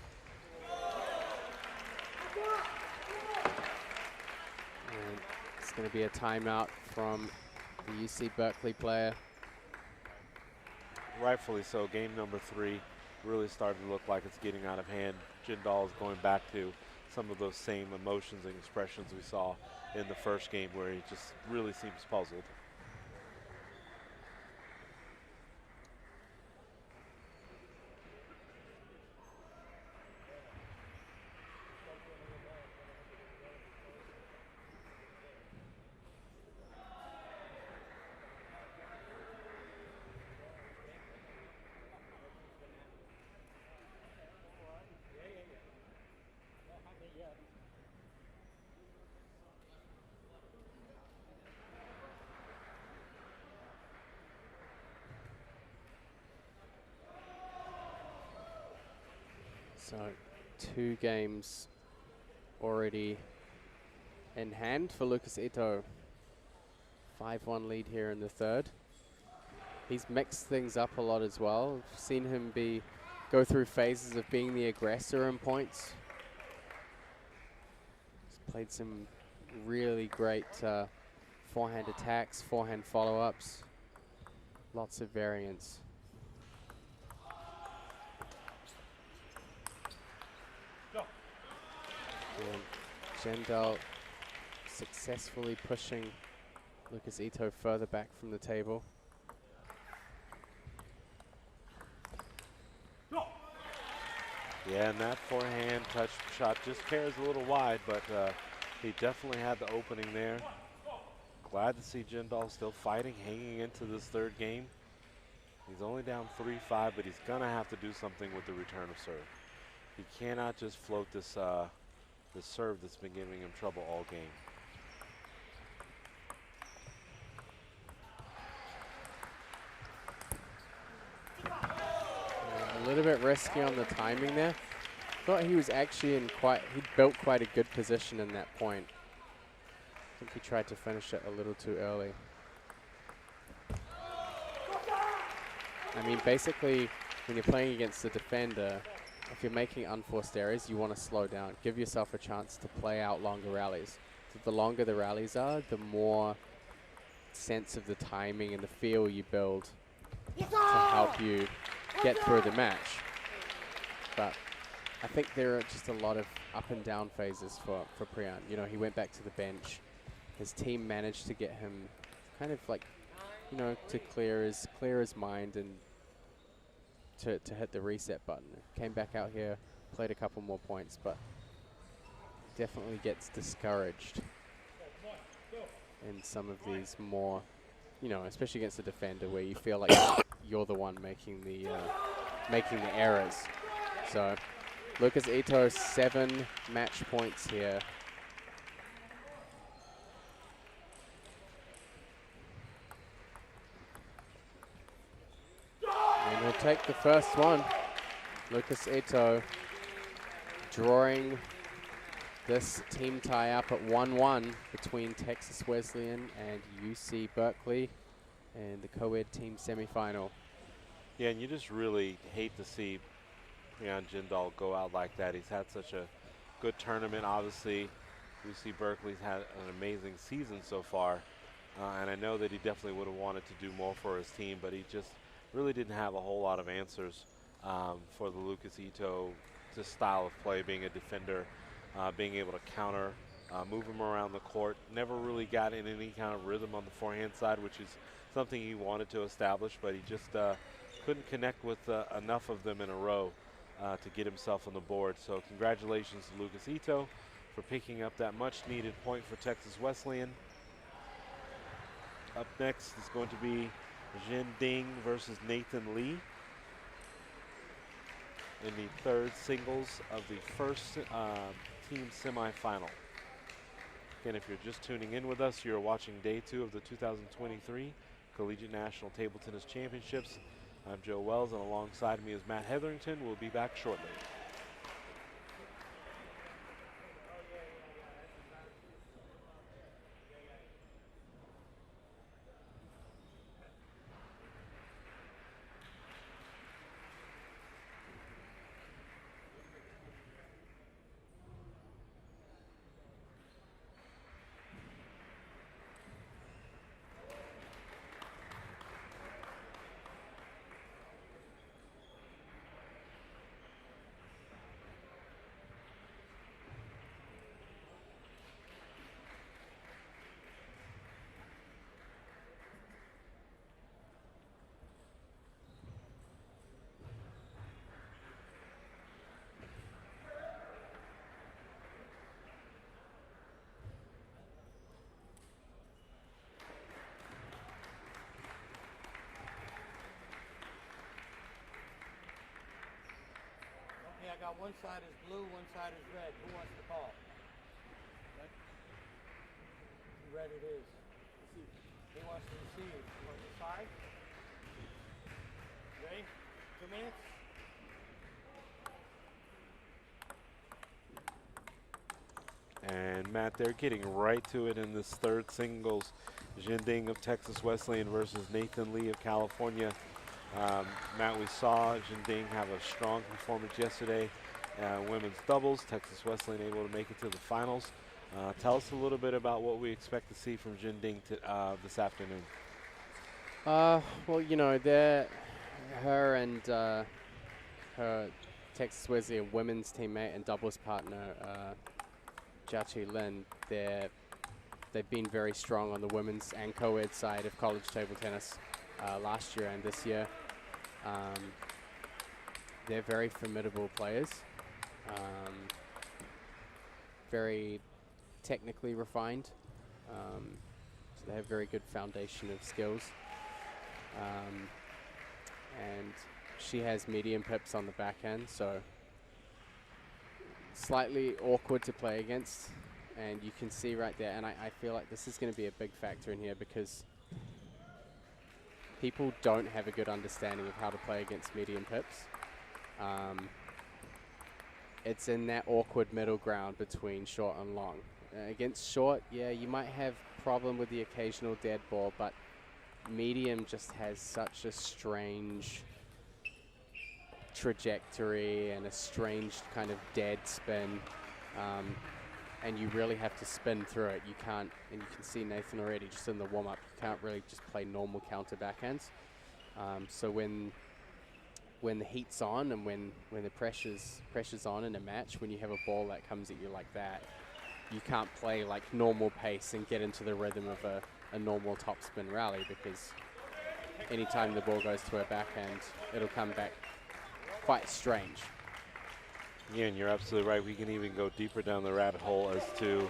And it's going to be a timeout from the UC Berkeley player. Rightfully so. Game number 3 really starting to look like it's getting out of hand. Jindal is going back to some of those same emotions and expressions we saw in the first game, where he just really seems puzzled. So 2 games already in hand for Lucas Ito. 5-1 lead here in the third. He's mixed things up a lot as well. I've seen him go through phases of being the aggressor in points. He's played some really great forehand attacks, forehand follow-ups. Lots of variance. And Jindal successfully pushing Lucas Ito further back from the table. Yeah, and that forehand touch shot just carries a little wide, but he definitely had the opening there. Glad to see Jindal still fighting, hanging into this third game. He's only down 3-5, but he's gonna have to do something with the return of serve. He cannot just float this this serve that's been giving him trouble all game. A little bit risky on the timing there. Thought he was actually in he built quite a good position in that point. I think he tried to finish it a little too early. I mean, basically, when you're playing against the defender, if you're making unforced errors, you want to slow down. Give yourself a chance to play out longer rallies. So the longer the rallies are, the more sense of the timing and the feel you build to help you get through the match. But I think there are just a lot of up and down phases for Priyan. You know, he went back to the bench. His team managed to get him kind of like, you know, to clear his mind and to hit the reset button. Came back out here, played a couple more points, but definitely gets discouraged in some of these more, you know, especially against a defender where you feel like you're the one making the errors. So Lucas Ito, 7 match points here. And he'll take the first one. Lucas Ito drawing this team tie up at 1-1 between Texas Wesleyan and UC Berkeley in the Coed team semifinal. Yeah, and you just really hate to see Priyan Jindal go out like that. He's had such a good tournament, obviously. UC Berkeley's had an amazing season so far, and I know that he definitely would have wanted to do more for his team, but he just really didn't have a whole lot of answers for the Lucas Ito this style of play, being a defender, being able to counter, move him around the court. Never really got in any kind of rhythm on the forehand side, which is something he wanted to establish, but he just couldn't connect with enough of them in a row to get himself on the board. So congratulations to Lucas Ito for picking up that much needed point for Texas Wesleyan. Up next is going to be Jin Ding versus Nathan Lee in the third singles of the first team semifinal. Again, if you're just tuning in with us, you're watching day 2 of the 2023 Collegiate National Table Tennis Championships. I'm Joe Wells, and alongside me is Matt Hetherington. We'll be back shortly. I got one side is blue, one side is red. Who wants the ball? Red it is. He wants to receive. You want the side? Ready? 2 minutes? And Matt, they're getting right to it in this third singles. Jin Ding of Texas Wesleyan versus Nathan Lee of California. Matt, we saw Jin Ding have a strong performance yesterday. Women's doubles, Texas Wesleyan able to make it to the finals. Tell us a little bit about what we expect to see from Jinding this afternoon. Well, you know, her and her Texas Wesleyan women's teammate and doubles partner, Jiaqi Lin, they've been very strong on the women's and co-ed side of college table tennis last year and this year. They're very formidable players, very technically refined, so they have very good foundation of skills. And she has medium pips on the backhand, so slightly awkward to play against. And you can see right there, and I feel like this is going to be a big factor in here because people don't have a good understanding of how to play against medium pips. It's in that awkward middle ground between short and long. Against short, yeah, you might have problem with the occasional dead ball, but medium just has such a strange trajectory and a strange kind of dead spin, and you really have to spin through it. You can't, and you can see Nathan already just in the warm-up, you can't really just play normal counter backhands. So when the heat's on and when the pressure's on in a match, when you have a ball that comes at you like that, you can't play like normal pace and get into the rhythm of a normal topspin rally, because anytime the ball goes to her backhand, it'll come back quite strange. Yeah, and you're absolutely right. We can even go deeper down the rabbit hole as to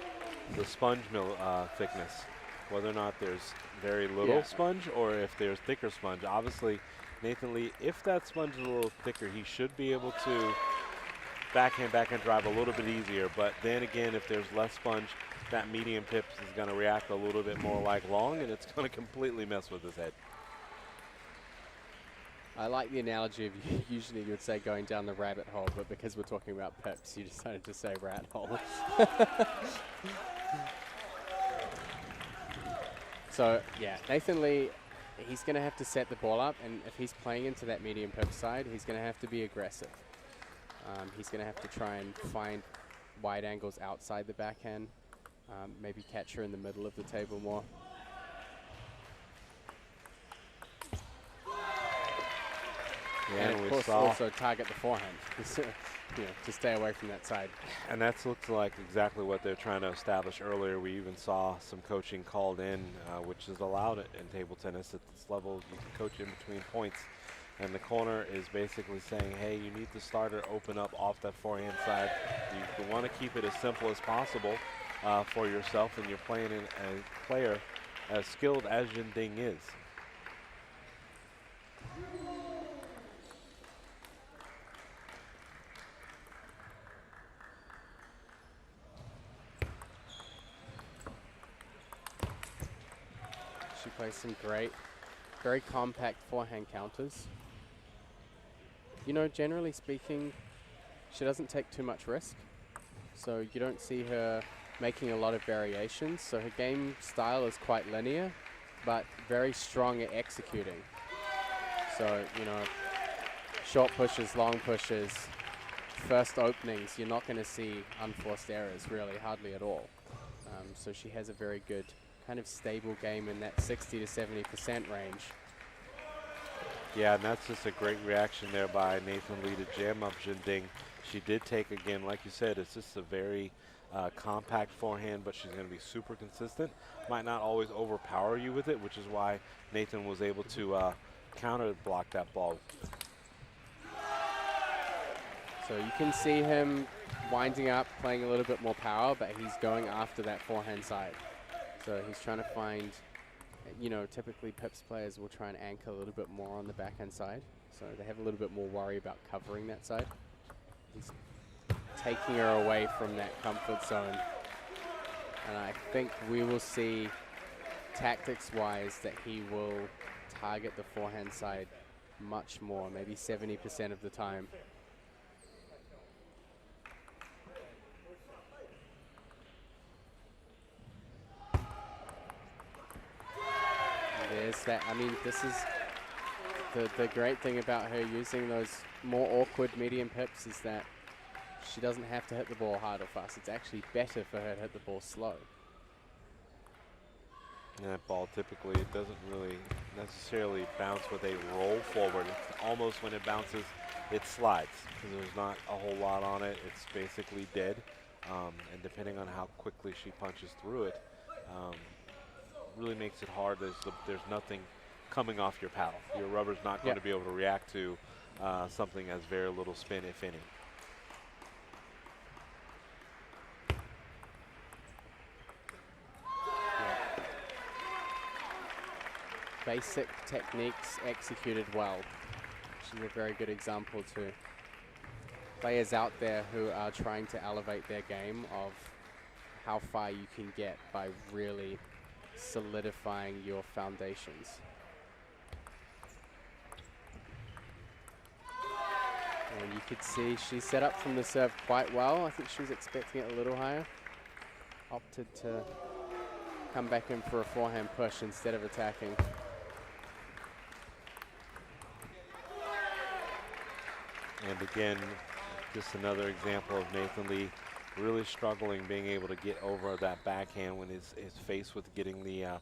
the sponge mill thickness, whether or not there's very little sponge or if there's thicker sponge. Obviously, Nathan Lee, if that sponge is a little thicker, he should be able to backhand drive a little bit easier. But then again, if there's less sponge, that medium pips is going to react a little bit more like long, and it's going to completely mess with his head. I like the analogy of usually you would say going down the rabbit hole, but because we're talking about pips, you decided to say rat hole. So, yeah, Nathan Lee, he's going to have to set the ball up, and if he's playing into that medium pip side, he's going to have to be aggressive. He's going to have to try and find wide angles outside the backhand, maybe catch her in the middle of the table more. Yeah, and of course also target the forehand, to stay away from that side. And that looks like exactly what they're trying to establish earlier. We even saw some coaching called in, which is allowed in table tennis at this level. You can coach in between points. And the corner is basically saying, hey, you need to start or open up off that forehand side. You want to keep it as simple as possible for yourself, and you're playing in a player as skilled as Jinding is. She plays some great, very compact forehand counters. You know, generally speaking, she doesn't take too much risk. So you don't see her making a lot of variations. So her game style is quite linear, but very strong at executing. So, you know, short pushes, long pushes, first openings, you're not going to see unforced errors, really, hardly at all. So she has a very good kind of stable game in that 60 to 70% range. Yeah, and that's just a great reaction there by Nathan Lee to jam up Jinding. She did take, again, like you said, it's just a very compact forehand, but she's going to be super consistent. Might not always overpower you with it, which is why Nathan was able to counter block that ball. So you can see him winding up, playing a little bit more power, but he's going after that forehand side. So he's trying to find, you know, typically Pips players will try and anchor a little bit more on the backhand side. So they have a little bit more worry about covering that side. He's taking her away from that comfort zone. And I think we will see, tactics-wise, that he will target the forehand side much more, maybe 70% of the time. There's that. I mean, this is the great thing about her using those more awkward medium pips is that she doesn't have to hit the ball hard or fast. It's actually better for her to hit the ball slow. And that ball typically, it doesn't really necessarily bounce with a roll forward. It's almost when it bounces, it slides. Because there's not a whole lot on it. It's basically dead. And depending on how quickly she punches through it, really makes it hard. There's nothing coming off your paddle. Your rubber's not going to be able to react to something as very little spin, if any. Basic techniques executed well. She's a very good example to players out there who are trying to elevate their game of how far you can get by really solidifying your foundations. And you could see she set up from the serve quite well. I think she was expecting it a little higher. Opted to come back in for a forehand push instead of attacking. And again, just another example of Nathan Lee really struggling being able to get over that backhand when he's faced with getting the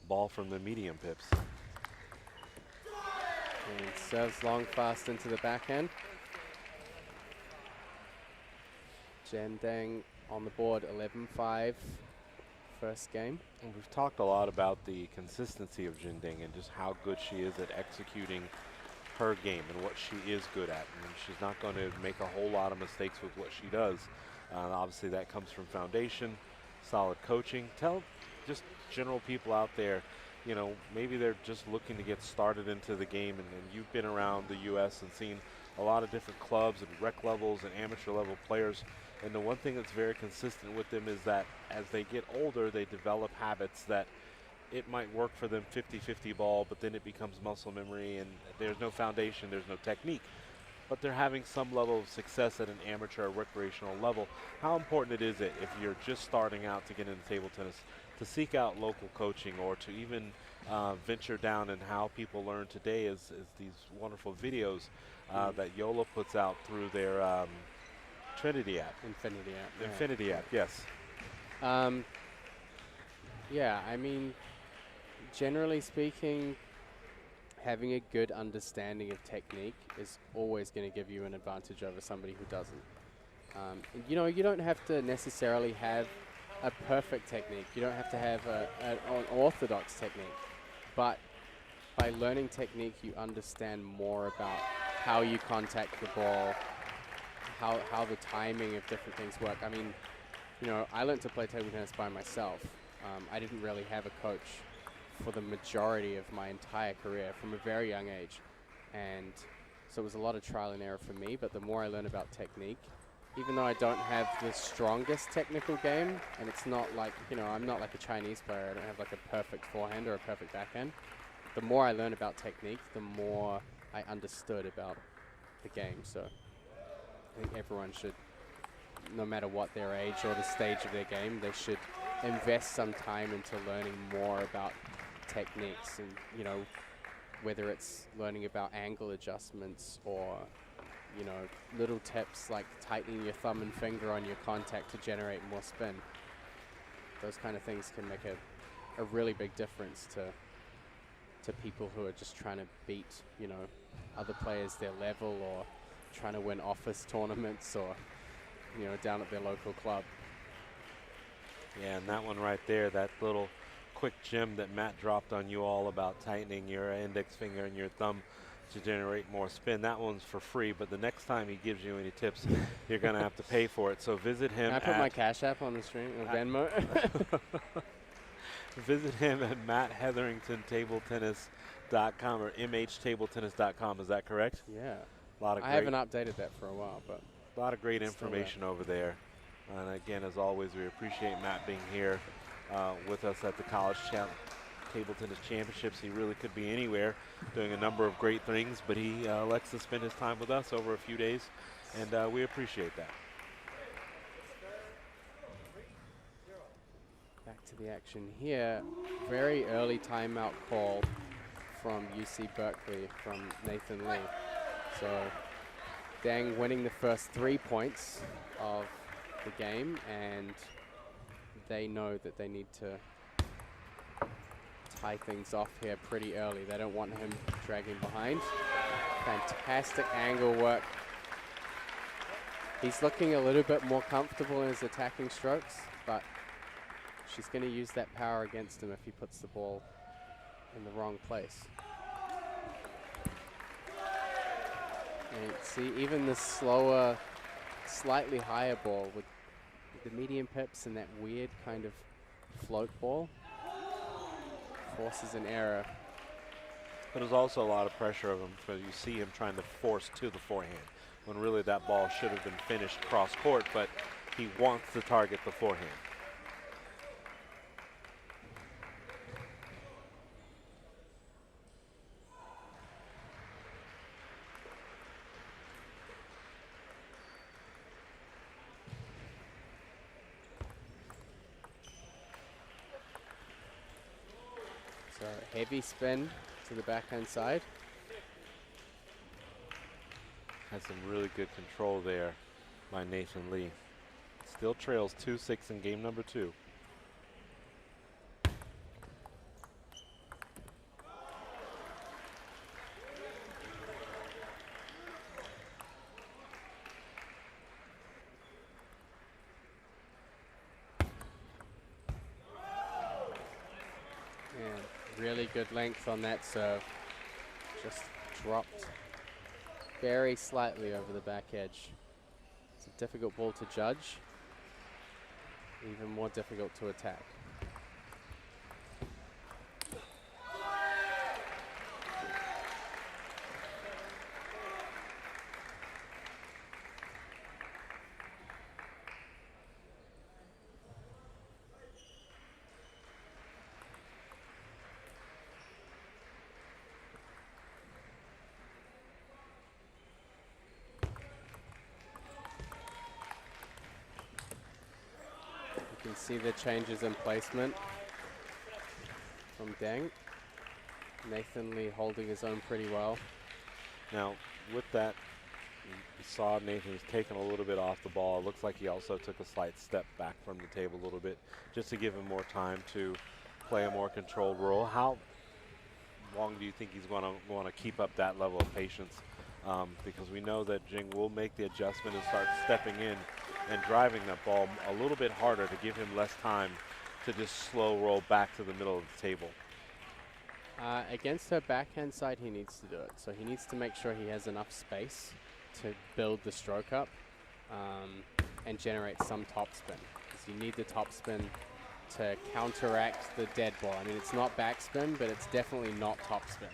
ball from the medium pips. And serves long, fast into the backhand. Jen Deng on the board, 11-5, first game. And we've talked a lot about the consistency of Jin Ding and just how good she is at executing her game and what she is good at. And she's not going to make a whole lot of mistakes with what she does. Obviously that comes from foundation, solid coaching. Tell just general people out there, you know, maybe they're just looking to get started into the game, and you've been around the U.S. and seen a lot of different clubs and rec levels and amateur level players. And the one thing that's very consistent with them is that as they get older, they develop habits that it might work for them 50-50 ball, but then it becomes muscle memory and there's no foundation, there's no technique. But they're having some level of success at an amateur or recreational level. How important is it if you're just starting out to get into table tennis to seek out local coaching, or to even venture down in how people learn today is these wonderful videos that Yola puts out through their Trinity app. Infinity app. Yeah. Infinity app, yes. Yeah, I mean, generally speaking, having a good understanding of technique is always going to give you an advantage over somebody who doesn't. And you know, you don't have to necessarily have a perfect technique. You don't have to have an orthodox technique. But by learning technique, you understand more about how you contact the ball, how the timing of different things work. I mean, you know, I learned to play table tennis by myself. I didn't really have a coach for the majority of my entire career from a very young age. And so it was a lot of trial and error for me, but the more I learn about technique, even though I don't have the strongest technical game, and it's not like, you know, I'm not like a Chinese player, I don't have like a perfect forehand or a perfect backhand. The more I learn about technique, the more I understood about the game. So I think everyone should, no matter what their age or the stage of their game, they should invest some time into learning more about techniques, and, you know, whether it's learning about angle adjustments or, you know, little tips like tightening your thumb and finger on your contact to generate more spin. Those kind of things can make a really big difference to people who are just trying to beat, you know, other players their level, or trying to win office tournaments, or, you know, down at their local club. Yeah, and that one right there, that little quick gem that Matt dropped on you all about tightening your index finger and your thumb to generate more spin, that one's for free, but the next time he gives you any tips, you're going to have to pay for it. So visit him. Can I put my Cash App on the stream, or Venmo? Visit him at matthetheringtontabletennis.com or mhtabletennis.com. Is that correct? Yeah. A lot of I haven't updated that for a while, but a lot of great information over there. And again, as always, we appreciate Matt being here with us at the College Table Tennis Championships. He really could be anywhere doing a number of great things, but he elects to spend his time with us over a few days, and we appreciate that. Back to the action here. Very early timeout call from UC Berkeley from Nathan Lee. So Dang winning the first 3 points of the game, and they know that they need to tie things off here pretty early. They don't want him dragging behind. Fantastic angle work. He's looking a little bit more comfortable in his attacking strokes, but she's going to use that power against him if he puts the ball in the wrong place. And see, even the slower, slightly higher ball with the medium pips and that weird kind of float ball forces an error. But there's also a lot of pressure of him, because you see him trying to force to the forehand, when really that ball should have been finished cross court, but he wants to target the forehand. So heavy spin to the backhand side. Has some really good control there by Nathan Lee. Still trails 2-6 in game number 2. And really good length on that serve. Just dropped very slightly over the back edge. It's a difficult ball to judge, even more difficult to attack. You can see the changes in placement from Deng. Nathan Lee holding his own pretty well. Now, with that, you saw Nathan was taken a little bit off the ball. It looks like he also took a slight step back from the table a little bit, just to give him more time to play a more controlled role. How long do you think he's going to want to keep up that level of patience? Because we know that Jing will make the adjustment and start stepping in and driving that ball a little bit harder to give him less time to just slow roll back to the middle of the table. Against her backhand side, he needs to do it. So he needs to make sure he has enough space to build the stroke up and generate some topspin. Because you need the topspin to counteract the dead ball. I mean, it's not backspin, but it's definitely not topspin.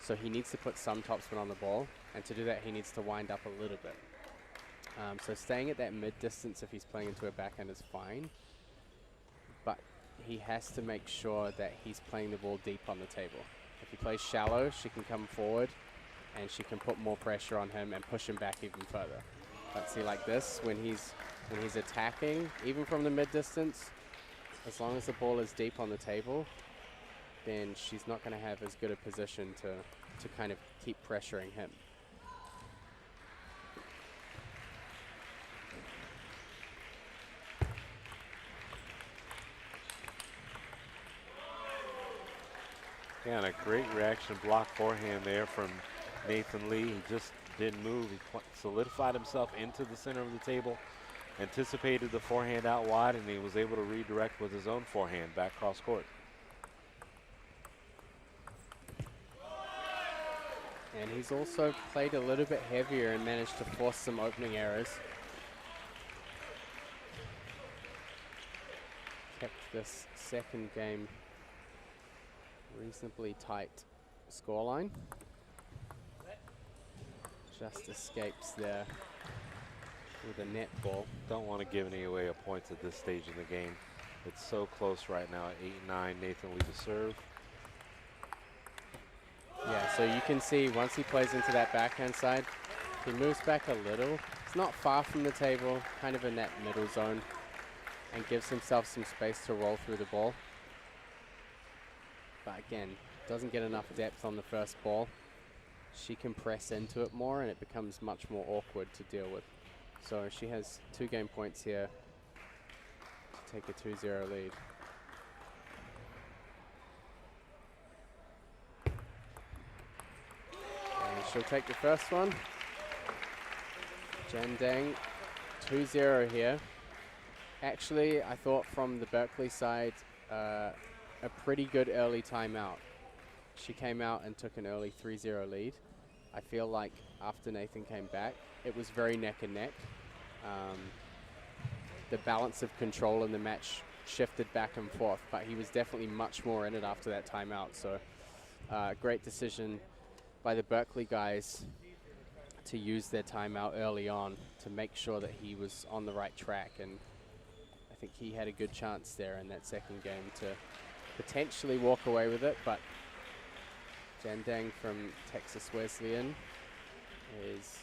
So he needs to put some topspin on the ball, and to do that, he needs to wind up a little bit. So staying at that mid-distance if he's playing into a backhand is fine, but he has to make sure that he's playing the ball deep on the table. If he plays shallow, she can come forward, and she can put more pressure on him and push him back even further. But see, like this, when he's attacking, even from the mid-distance, as long as the ball is deep on the table, then she's not going to have as good a position to kind of keep pressuring him. Yeah, and a great reaction block forehand there from Nathan Lee. He just didn't move. He solidified himself into the center of the table, anticipated the forehand out wide, and he was able to redirect with his own forehand back cross court. And he's also played a little bit heavier and managed to force some opening errors. Kept this second game reasonably tight scoreline. Just escapes there with a net ball. Don't want to give any away of points at this stage in the game. It's so close right now at 8-9. Nathan Lee to serve. Yeah, so you can see once he plays into that backhand side, he moves back a little. It's not far from the table, kind of in that middle zone, and gives himself some space to roll through the ball. But again, doesn't get enough depth on the first ball. she can press into it more and it becomes much more awkward to deal with. So she has 2 game points here to take a 2-0 lead. And she'll take the first one. Jen Deng, 2-0 here. Actually, I thought from the Berkeley side, a pretty good early timeout. She came out and took an early 3-0 lead. I feel like after Nathan came back, it was very neck and neck. The balance of control in the match shifted back and forth, but he was definitely much more in it after that timeout. So great decision by the Berkeley guys to use their timeout early on to make sure that he was on the right track. And I think he had a good chance there in that second game to potentially walk away with it, but Jan Deng from Texas Wesleyan is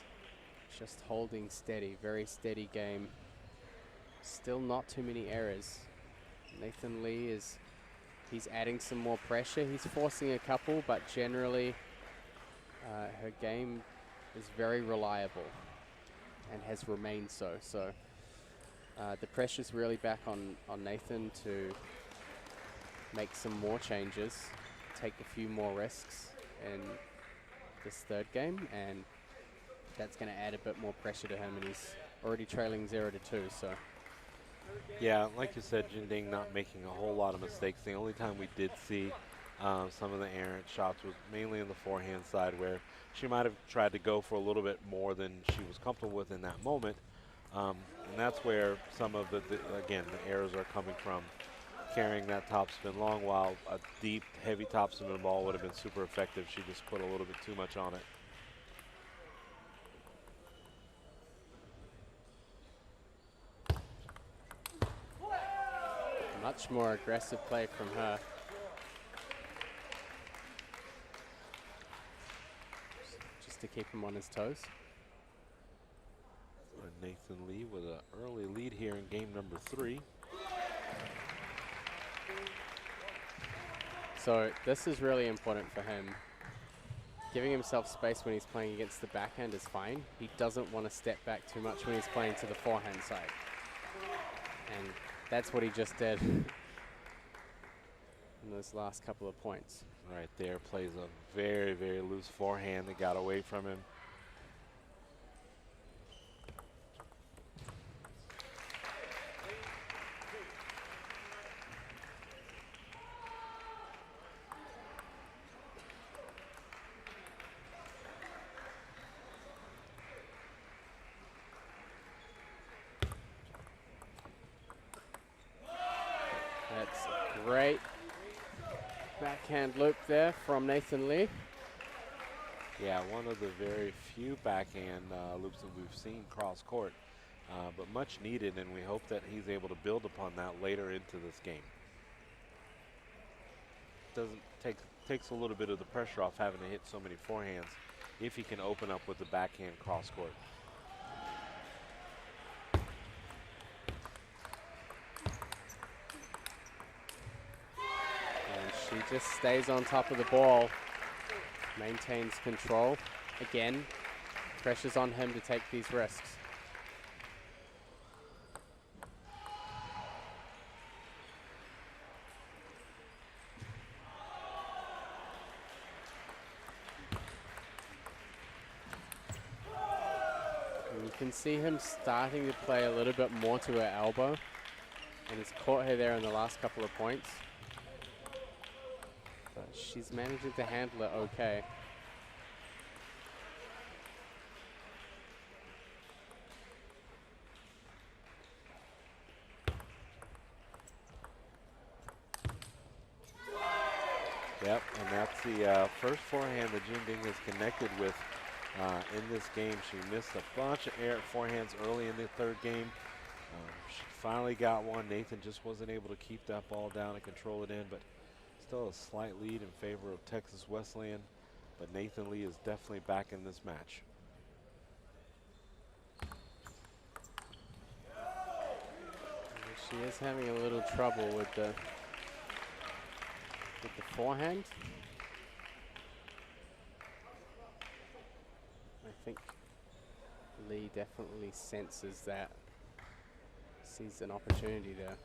just holding steady, very steady game. Still not too many errors. Nathan Lee he's adding some more pressure. He's forcing a couple, but generally her game is very reliable and has remained so. So the pressure's really back on Nathan to make some more changes, take a few more risks in this third game, and that's going to add a bit more pressure to him, and he's already trailing 0-2. So Yeah, like you said, Jinding not making a whole lot of mistakes. The only time we did see some of the errant shots was mainly in the forehand side, where she might have tried to go for a little bit more than she was comfortable with in that moment. And that's where some of again, the errors are coming from. Carrying that topspin long, while a deep, heavy topspin ball would have been super effective. She just put a little bit too much on it. Much more aggressive play from her. Just to keep him on his toes. And Nathan Lee with an early lead here in game number 3. So this is really important for him. Giving himself space when he's playing against the backhand is fine. He doesn't want to step back too much when he's playing to the forehand side. And that's what he just did in those last couple of points. Right there, plays a very, very loose forehand that got away from him. That's a great backhand loop there from Nathan Lee. Yeah, one of the very few backhand loops that we've seen cross court, but much needed, and we hope that he's able to build upon that later into this game. Takes a little bit of the pressure off having to hit so many forehands if he can open up with the backhand cross court. She just stays on top of the ball, maintains control. Again, pressure's on him to take these risks. And you can see him starting to play a little bit more to her elbow, and he's caught her there in the last couple of points. But she's managing to handle it okay. Yep, and that's the first forehand that Jinding has connected with in this game. She missed a bunch of forehands early in the third game. She finally got one. Nathan just wasn't able to keep that ball down and control it in, but still a slight lead in favor of Texas Wesleyan. But Nathan Lee is definitely back in this match. She is having a little trouble with the forehand. think Lee definitely senses that, sees an opportunity there.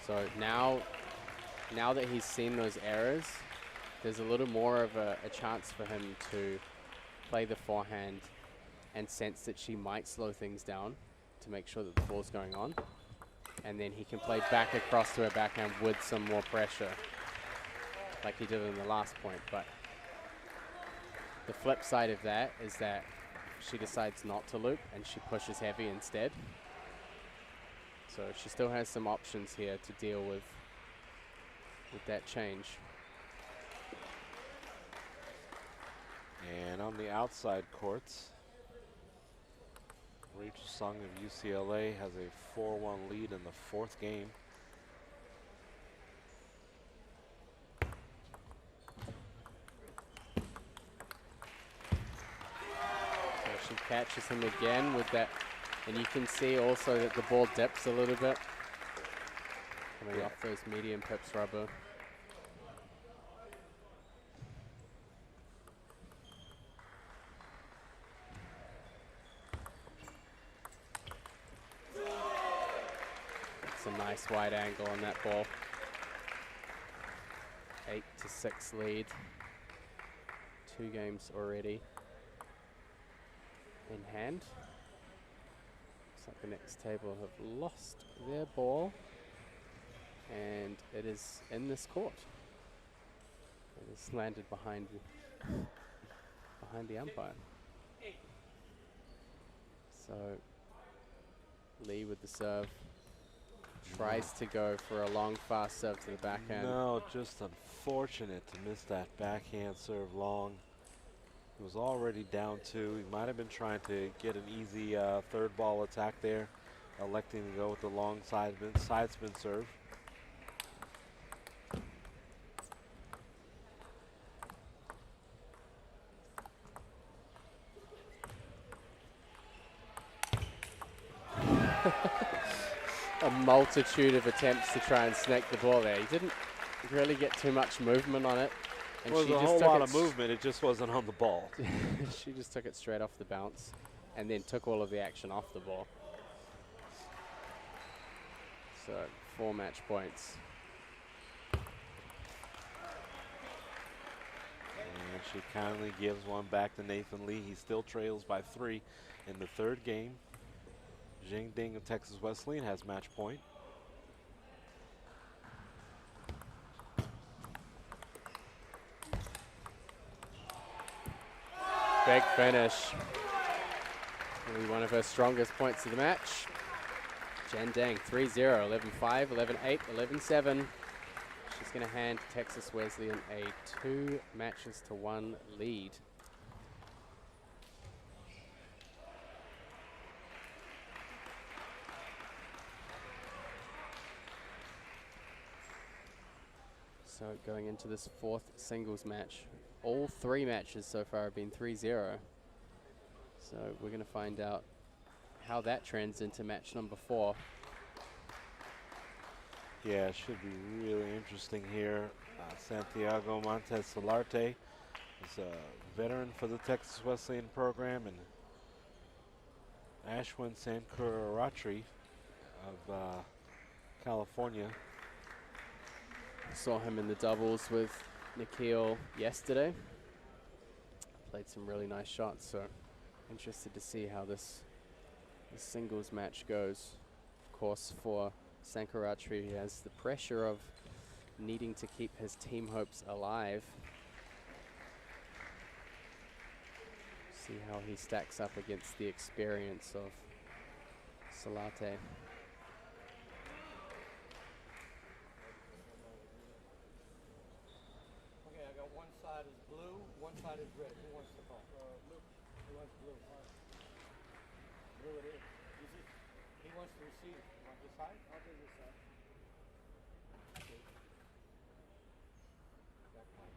So now that he's seen those errors, there's a little more of a chance for him to play the forehand and sense that she might slow things down to make sure that the ball's going on. And then he can play back across to her backhand with some more pressure, like he did in the last point. But the flip side of that is that she decides not to loop and she pushes heavy instead. So she still has some options here to deal with that change. And on the outside courts, Rachel Sung of UCLA has a 4-1 lead in the fourth game. So she catches him again with that, and you can see also that the ball dips a little bit, coming off those medium pips rubber. A nice wide angle on that ball. 8-6 lead. 2 games already in hand. Looks like the next table have lost their ball, and it is in this court. It is landed behind the umpire. So Lee with the serve. Tries to go for a long, fast serve to the backhand. No, just unfortunate to miss that backhand serve long. He was already down 2. He might have been trying to get an easy third ball attack there, electing to go with the long side spin serve. A multitude of attempts to try and snake the ball there. He didn't really get too much movement on it. And there was a whole lot of movement, it just wasn't on the ball. She just took it straight off the bounce and then took all of the action off the ball. So 4 match points. And she kindly gives one back to Nathan Lee. He still trails by 3 in the third game. Jing Ding of Texas Wesleyan has match point. Big finish. Really one of her strongest points of the match. Jen Dang 3-0, 11-5, 11-8, 11-7. She's going to hand Texas Wesleyan a 2-1 lead. So going into this 4th singles match, all 3 matches so far have been 3-0. So we're going to find out how that trends into match number 4. Yeah, it should be really interesting here. Santiago Montes Solarte is a veteran for the Texas Wesleyan program, and Ashwin Sankararatri of California. Saw him in the doubles with Nikhil yesterday. Played some really nice shots, so interested to see how this singles match goes. Of course, for Sankaratri, he has the pressure of needing to keep his team hopes alive. See how he stacks up against the experience of Solarte. Okay, I got one side is blue, one side is red. Who wants the ball? Blue. Who wants blue? All right. Blue it is. He wants to receive. Want this side? I'll take this side. Okay. Back line.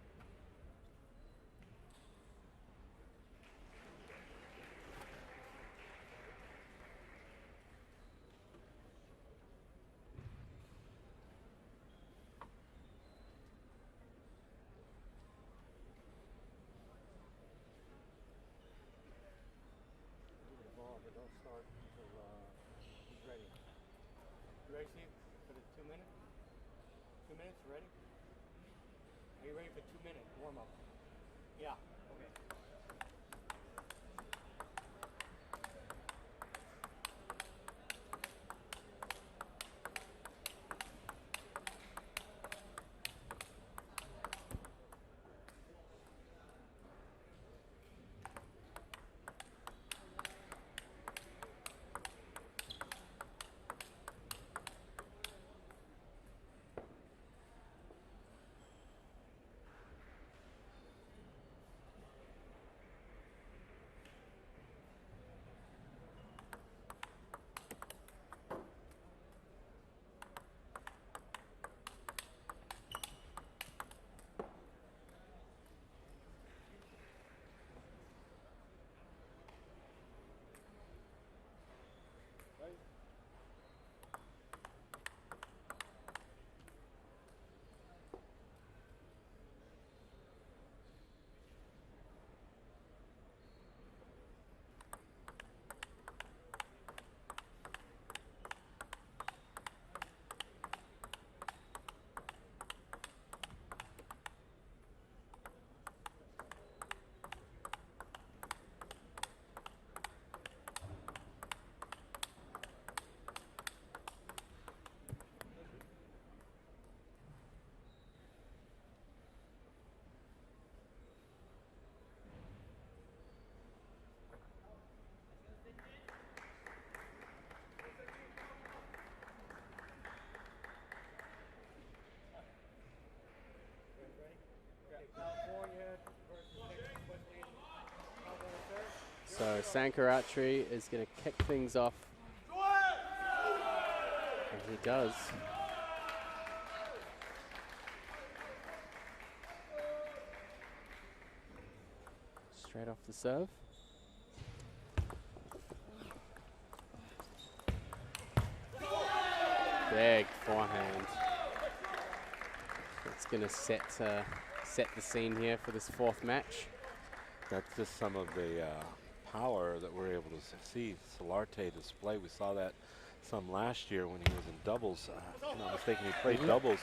2 minutes, ready? Are you ready for 2 minutes warm up? Yeah. Okay. So Sankaratri is going to kick things off. And he does. Straight off the serve. Big forehand. It's going to set the scene here for this fourth match. That's just some of the power that we're able to see Solarte display. We saw that some last year when he was in doubles. If I'm not mistaken, he played doubles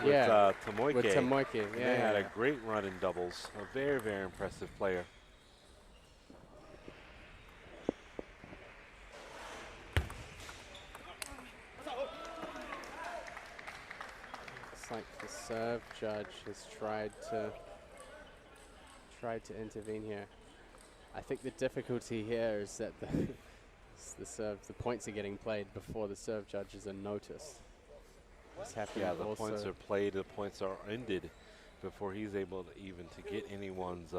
with Tamoike. With Tamoike, yeah. They had a great run in doubles. A very, very impressive player. Looks like the serve judge has tried to intervene here. I think the difficulty here is that the points are getting played before the serve judges are noticed. Yeah, the points are played, the points are ended before he's able to even to get anyone's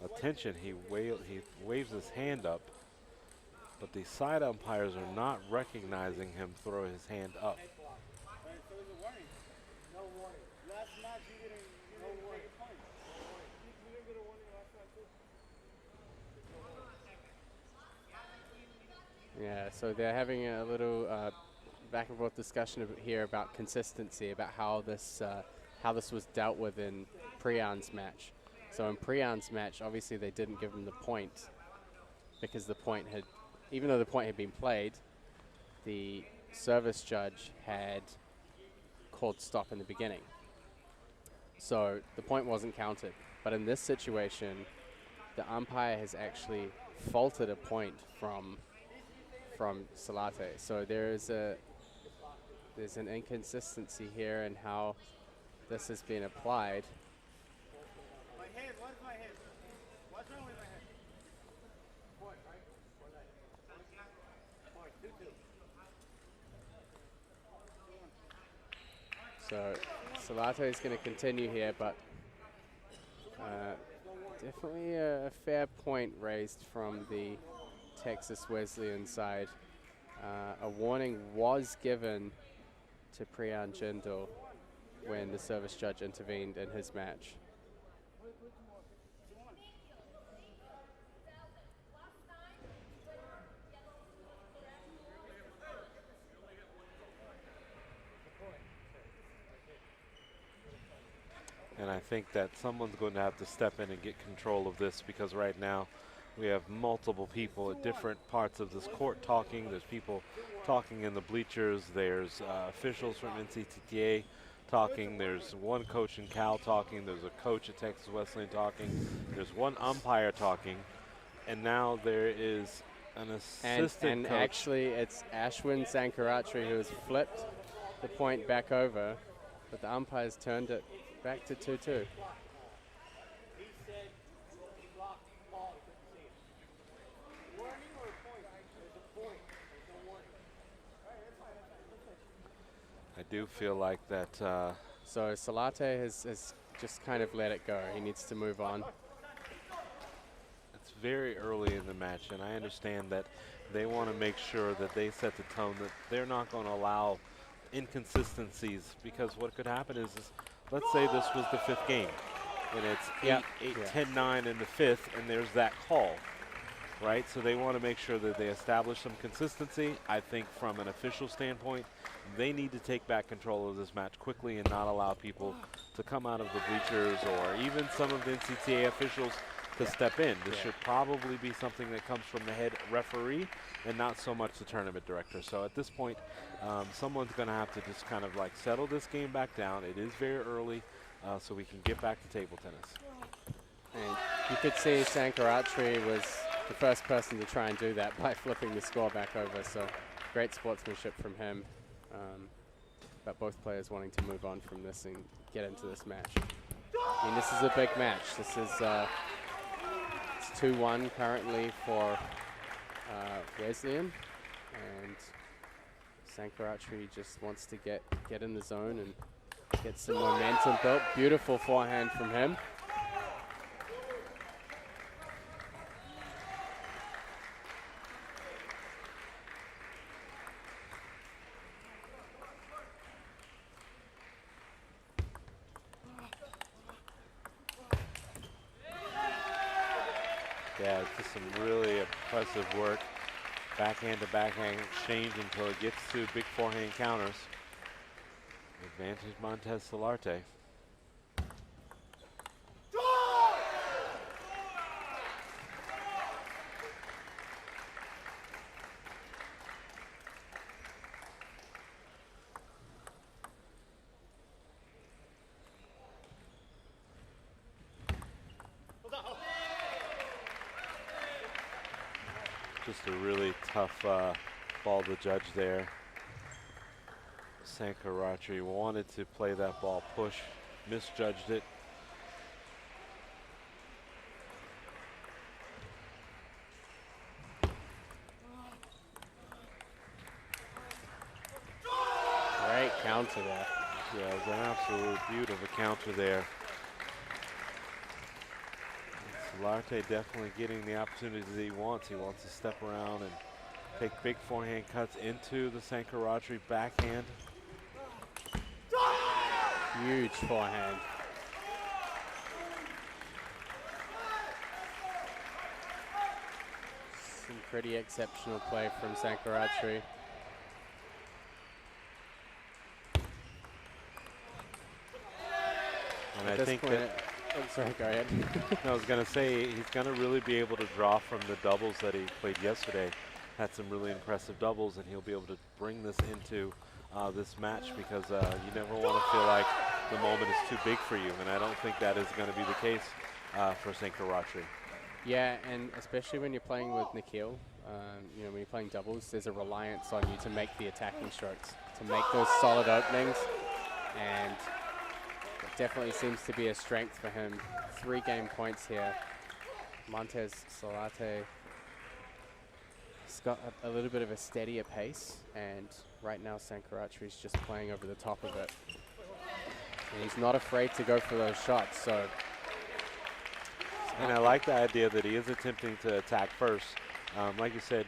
attention. He waves his hand up, but the side umpires are not recognizing him throw his hand up. Yeah, so they're having a little back and forth discussion here about consistency, about how this was dealt with in Priyan's match. So in Priyan's match, obviously they didn't give him the point because the point had, even though the point had been played, the service judge had called stop in the beginning. So the point wasn't counted. But in this situation, the umpire has actually faulted a point from Solarte. So there's an inconsistency here in how this has been applied. My head, what's my head? What's wrong with my head? Point, right? Point, 2-2. So Solarte is going to continue here, but definitely a fair point raised from the Texas Wesleyan side. A warning was given to Priyan Jindal when the service judge intervened in his match. And I think that someone's going to have to step in and get control of this, because right now we have multiple people at different parts of this court talking. There's people talking in the bleachers. There's officials from NCTTA talking. There's one coach in Cal talking. There's a coach at Texas Wesleyan talking. There's one umpire talking. And now there is an assistant And coach. actually, it's Ashwin Sankaratri who has flipped the point back over, but the umpires turned it back to 2-2. I do feel like that. So Salate has just kind of let it go. He needs to move on. It's very early in the match, and I understand that they want to make sure that they set the tone, that they're not going to allow inconsistencies, because what could happen is let's say this was the 5th game, and it's 10-9 in the 5th, and there's that call, right? So they want to make sure that they establish some consistency. I think from an official standpoint, they need to take back control of this match quickly and not allow people to come out of the bleachers or even some of the NCTTA officials to step in. This should probably be something that comes from the head referee and not so much the tournament director. So at this point, someone's going to have to just kind of like settle this game back down. It is very early, so we can get back to table tennis. And you could see Sankaratri was the first person to try and do that by flipping the score back over. So great sportsmanship from him. But both players wanting to move on from this and get into this match. I mean, this is a big match. This is it's 2-1 currently for Wesleyan, and Sankaratri just wants to get in the zone and get some momentum built. Beautiful forehand from him. Yeah, it's just some really impressive work. Backhand to backhand exchange until it gets to big forehand counters. Advantage Montez Solarte. Just a really tough ball to judge there. Sankaratri wanted to play that ball push, misjudged it. Great counter there. Yeah, it was an absolute beauty of a counter there. Solarte definitely getting the opportunity that he wants. He wants to step around and take big forehand cuts into the Sankaratri backhand. Huge forehand. Some pretty exceptional play from Sankaratri. And I think that, sorry, go ahead. I was going to say, he's going to really be able to draw from the doubles that he played yesterday. Had some really impressive doubles, and he'll be able to bring this into this match, because you never want to feel like the moment is too big for you, and I don't think that is going to be the case for Sankaratri. Yeah, and especially when you're playing with Nikhil, you know, when you're playing doubles, there's a reliance on you to make the attacking strokes, to make those solid openings, and it definitely seems to be a strength for him. 3 game points here. Montez Solarte has got a little bit of a steadier pace, and right now Sankaratri is just playing over the top of it. And he's not afraid to go for those shots, so. And I like the idea that he is attempting to attack first. Like you said,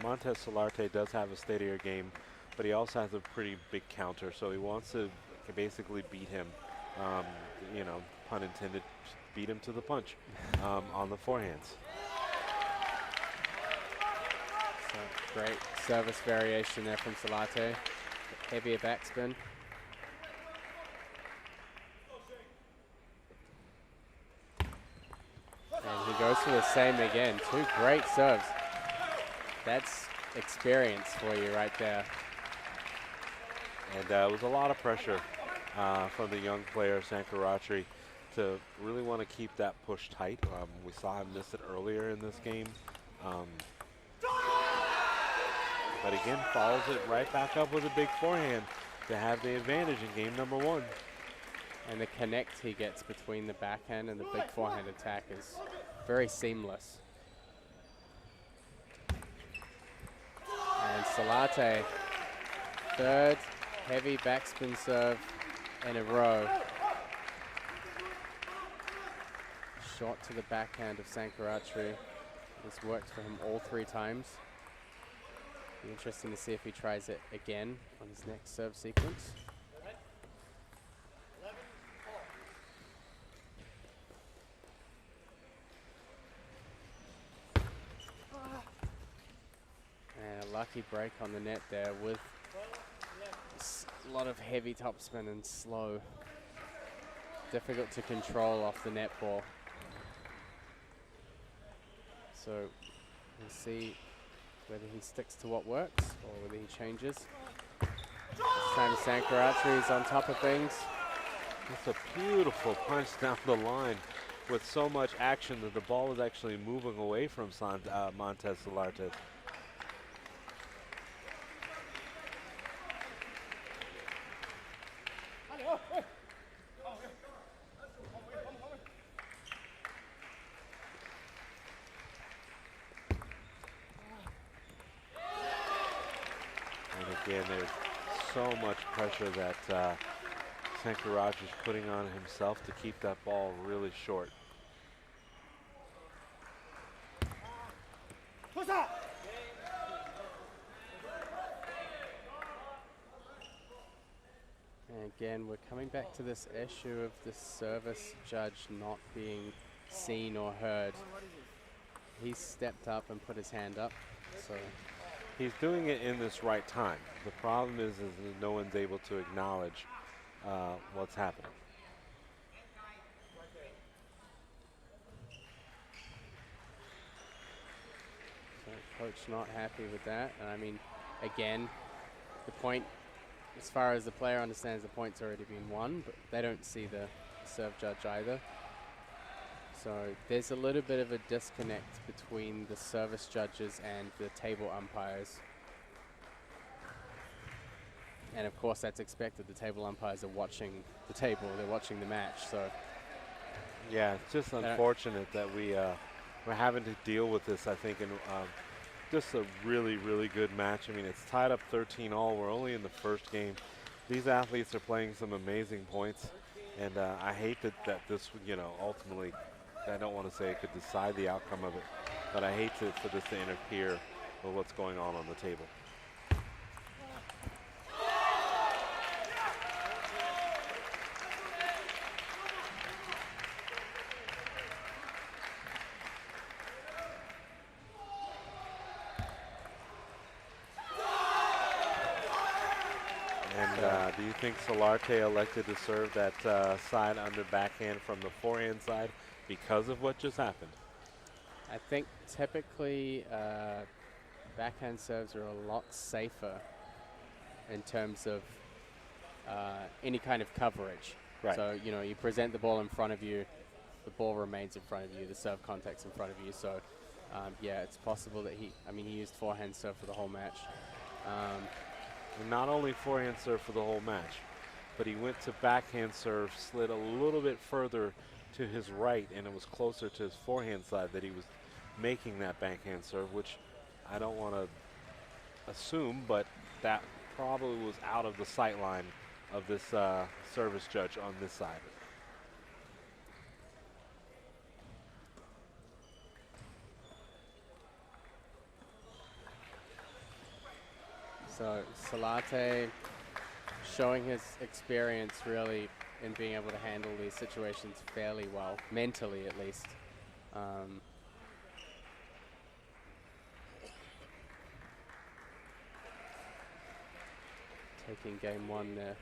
Montez Solarte does have a steadier game, but he also has a pretty big counter, so he wants to basically beat him, you know, pun intended, beat him to the punch on the forehands. So great service variation there from Solarte. Heavier backspin. And he goes for the same again. 2 great serves. That's experience for you right there. And it was a lot of pressure from the young player, Sankaratri, to really want to keep that push tight. We saw him miss it earlier in this game. But again, follows it right back up with a big forehand to have the advantage in game number 1. And the connect he gets between the backhand and the big forehand attack is very seamless. And Salate, third heavy backspin serve in a row. Shot to the backhand of Sankaratri. This worked for him all 3 times. Be interesting to see if he tries it again on his next serve sequence. And a lucky break on the net there with a lot of heavy topspin and slow. Difficult to control off the net ball. So we'll see whether he sticks to what works or whether he changes. This time Sankaratri is on top of things. It's a beautiful punch down the line with so much action that the ball is actually moving away from Montez Solarte. Again, there's so much pressure that Sankaratri is putting on himself to keep that ball really short. And again, we're coming back to this issue of the service judge not being seen or heard. He's stepped up and put his hand up, so he's doing it in this right time. The problem is that no one's able to acknowledge what's happening. So coach not happy with that. I mean, again, the point, as far as the player understands, the point's already been won, but they don't see the serve judge either. So there's a little bit of a disconnect between the service judges and the table umpires. And of course that's expected. The table umpires are watching the table, they're watching the match. So yeah, it's just unfortunate that we're having to deal with this, I think, in just a really, really good match. I mean, it's tied up 13-all. We're only in the first game. These athletes are playing some amazing points. And I hate that this, ultimately, I don't want to say it could decide the outcome of it, but I hate for this to interfere with what's going on the table. And do you think Solarte elected to serve that side under backhand from the forehand side because of what just happened? I think typically backhand serves are a lot safer in terms of any kind of coverage. Right. So, you present the ball in front of you, the ball remains in front of you, the serve contact's in front of you. So, yeah, it's possible that he used forehand serve for the whole match. Not only forehand serve for the whole match, but he went to backhand serve, slid a little bit further to his right, and it was closer to his forehand side that he was making that backhand serve, which I don't want to assume, but that probably was out of the sight line of this service judge on this side. So Solarte showing his experience really in being able to handle these situations fairly well, mentally at least. Taking game 1 there.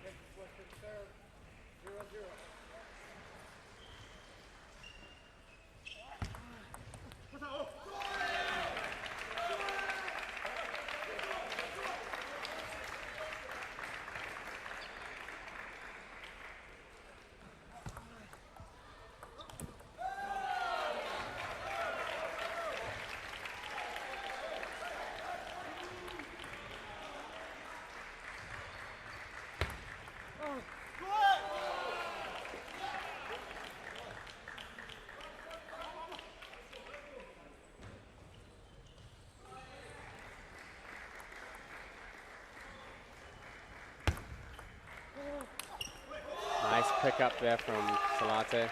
pickup there from Salate.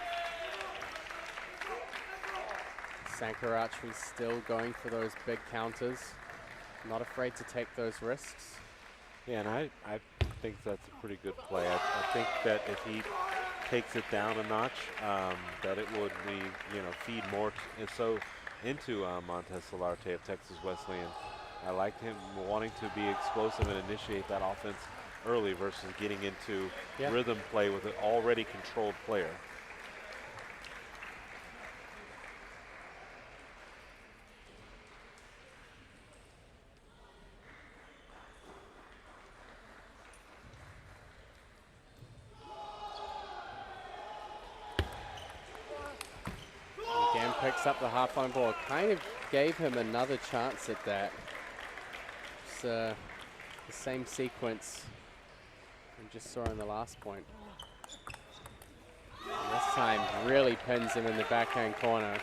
Sankarach's still going for those big counters. Not afraid to take those risks. Yeah, and I think that's a pretty good play. I think that if he takes it down a notch, that it would feed more into Montez Solarte of Texas Wesleyan. I liked him wanting to be explosive and initiate that offense early versus getting into rhythm play with an already controlled player. Again, picks up the half-line ball. Kind of gave him another chance at that. It's the same sequence we just saw in the last point. And this time really pins him in the backhand corner.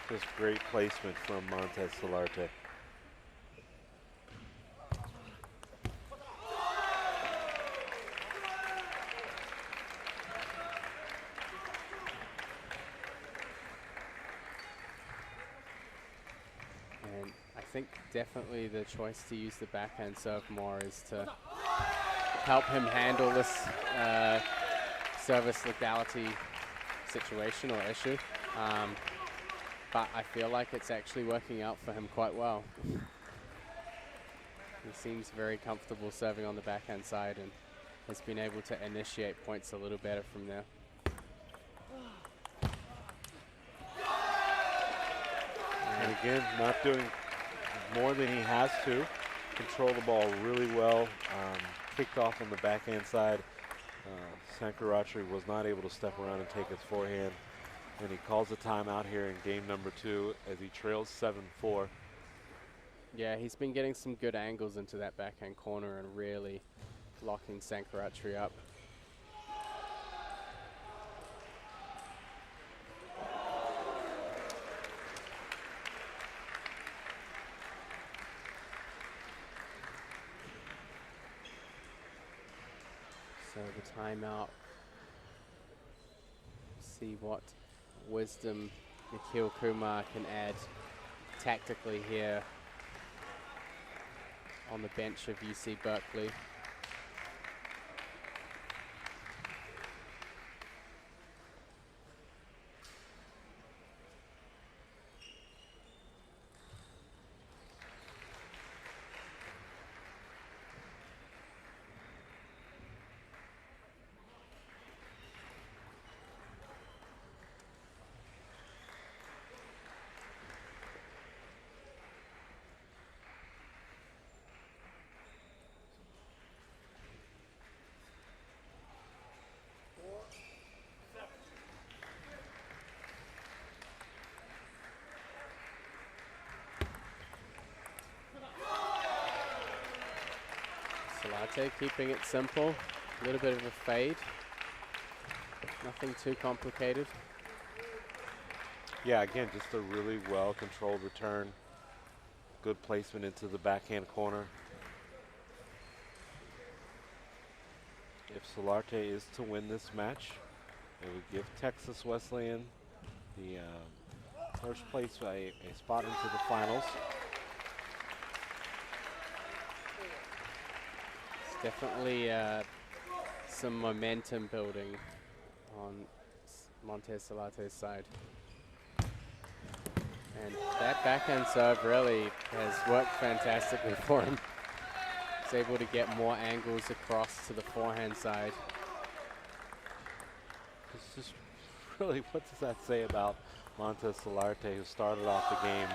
Just great placement from Montez Solarte. And I think definitely the choice to use the backhand serve more is to help him handle this service legality situation or issue. But I feel like it's actually working out for him quite well. He seems very comfortable serving on the backhand side and has been able to initiate points a little better from there. And again, not doing more than he has to. Control the ball really well. Kicked off on the backhand side. Sankarachi was not able to step around and take his forehand. And he calls a timeout here in game number 2 as he trails 7-4. Yeah, he's been getting some good angles into that backhand corner and really locking Sankarachi up. So the timeout. See what wisdom Nikhil Kumar can add tactically here on the bench of UC Berkeley. Salate keeping it simple, a little bit of a fade, nothing too complicated. Yeah, again, just a really well-controlled return. Good placement into the backhand corner. If Solarte is to win this match, it would give Texas Wesleyan the first place, a spot into the finals. Definitely some momentum building on Montez Salate's side. And that backhand serve really has worked fantastically for him. He's able to get more angles across to the forehand side. It's just really, what does that say about Montez Solarte, who started off the game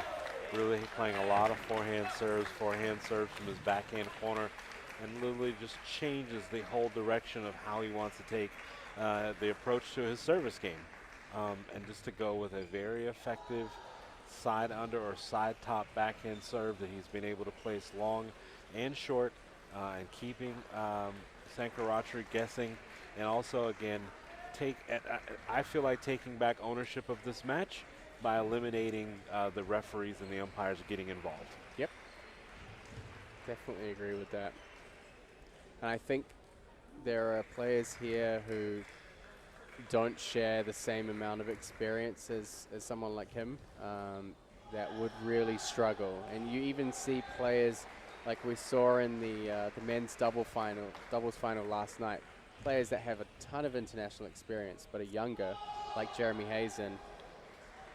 really playing a lot of forehand serves from his backhand corner, and literally just changes the whole direction of how he wants to take the approach to his service game. And just to go with a very effective side under or side top backhand serve that he's been able to place long and short, and keeping Sankarachi guessing, and also again I feel like taking back ownership of this match by eliminating the referees and the umpires getting involved. Yep, definitely agree with that. And I think there are players here who don't share the same amount of experience as someone like him that would really struggle. And you even see players like we saw in the men's doubles final last night, players that have a ton of international experience but are younger, like Jeremy Hazen,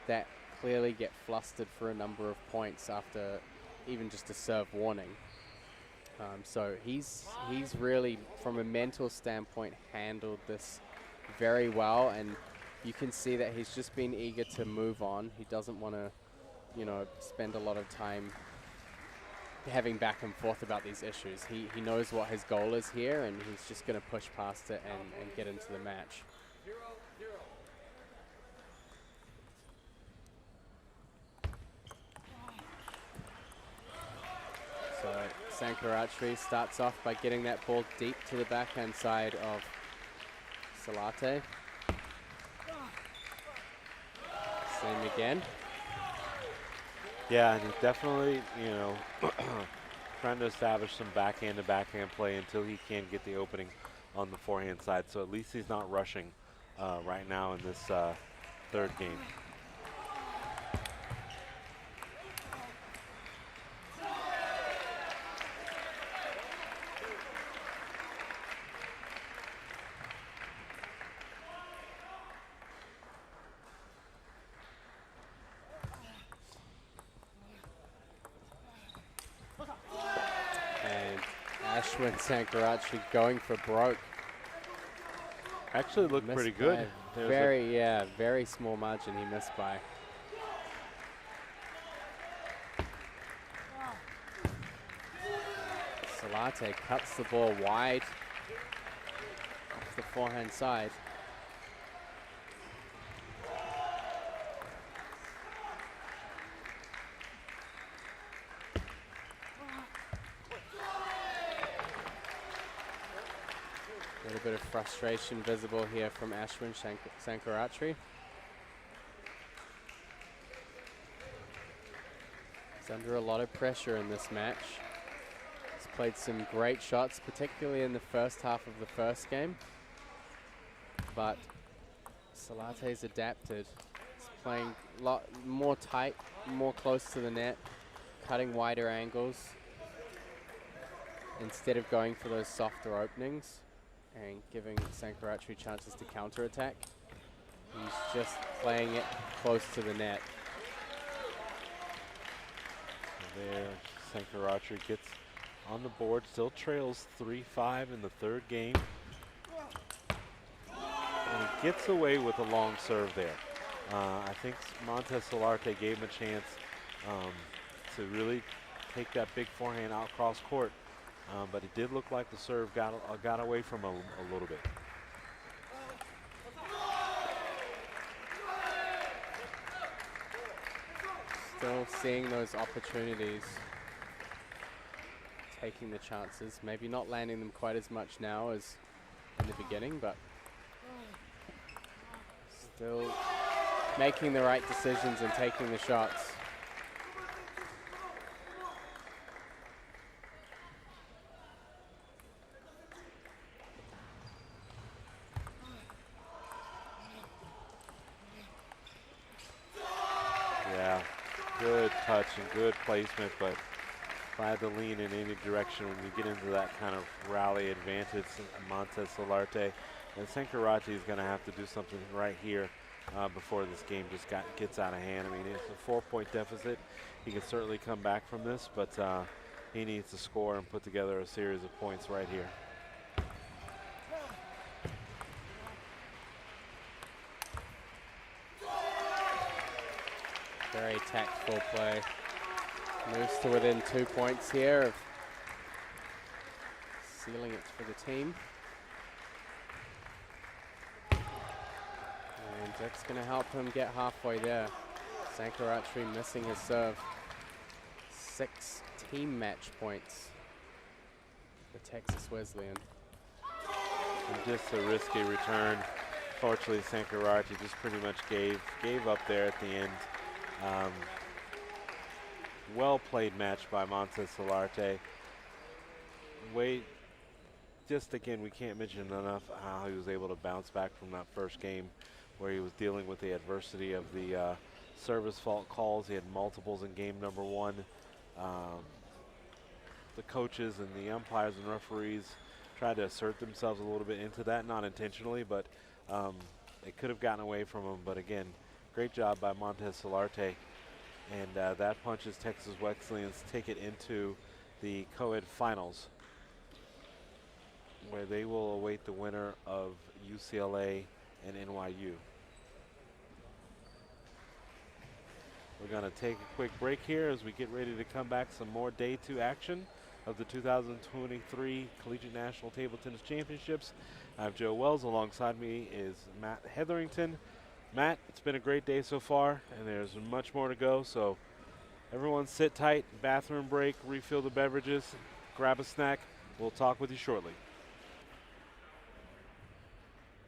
that clearly get flustered for a number of points after even just a serve warning. So he's really, from a mental standpoint, handled this very well, and you can see that he's just been eager to move on. He doesn't want to, spend a lot of time having back and forth about these issues. He knows what his goal is here, and he's just going to push past it and get into the match. 0-0. So Sankarachri starts off by getting that ball deep to the backhand side of Salate. Same again. Yeah, and he's definitely, trying to establish some backhand-to-backhand play until he can get the opening on the forehand side. So at least he's not rushing right now in this third game. Ashwin Sankarachri going for broke. Actually looked pretty good. Very small margin he missed by. Salate cuts the ball wide off the forehand side. A little bit of frustration visible here from Ashwin Sankarachri. He's under a lot of pressure in this match. He's played some great shots, particularly in the first half of the first game. But Salate's adapted. He's playing a lot more tight, more close to the net, cutting wider angles instead of going for those softer openings and giving Sankarachri chances to counterattack. He's just playing it close to the net. There, Sankarachri gets on the board, still trails 3-5 in the third game. And he gets away with a long serve there. I think Montez Solarte gave him a chance to really take that big forehand out cross court. But it did look like the serve got away from him a little bit. Still seeing those opportunities, taking the chances, maybe not landing them quite as much now as in the beginning, but still making the right decisions and taking the shots. Good touch and good placement, but if I had to lean in any direction when we get into that kind of rally advantage, Montez Solarte and Sankarachri is going to have to do something right here before this game just gets out of hand. I mean, it's a 4-point deficit. He can certainly come back from this, but he needs to score and put together a series of points right here. Very tactful play. Moves to within 2 points here of sealing it for the team. And that's going to help him get halfway there. Sankarachri missing his serve. 6 team match points for Texas Wesleyan. And just a risky return. Fortunately, Sankarachri just pretty much gave up there at the end. Well played match by Montez Solarte. Way just again, we can't mention enough how he was able to bounce back from that first game where he was dealing with the adversity of the service fault calls. He had multiples in game number 1. The coaches and the umpires and referees tried to assert themselves a little bit into that, not intentionally, but it could have gotten away from him. But again, great job by Montez Solarte. And that punches Texas Wesleyan's ticket into the Coed finals, where they will await the winner of UCLA and NYU. We're going to take a quick break here as we get ready to come back. Some more day 2 action of the 2023 Collegiate National Table Tennis Championships. I have Joe Wells. Alongside me is Matt Hetherington. Matt, it's been a great day so far, and there's much more to go. So everyone sit tight, bathroom break, refill the beverages, grab a snack. We'll talk with you shortly.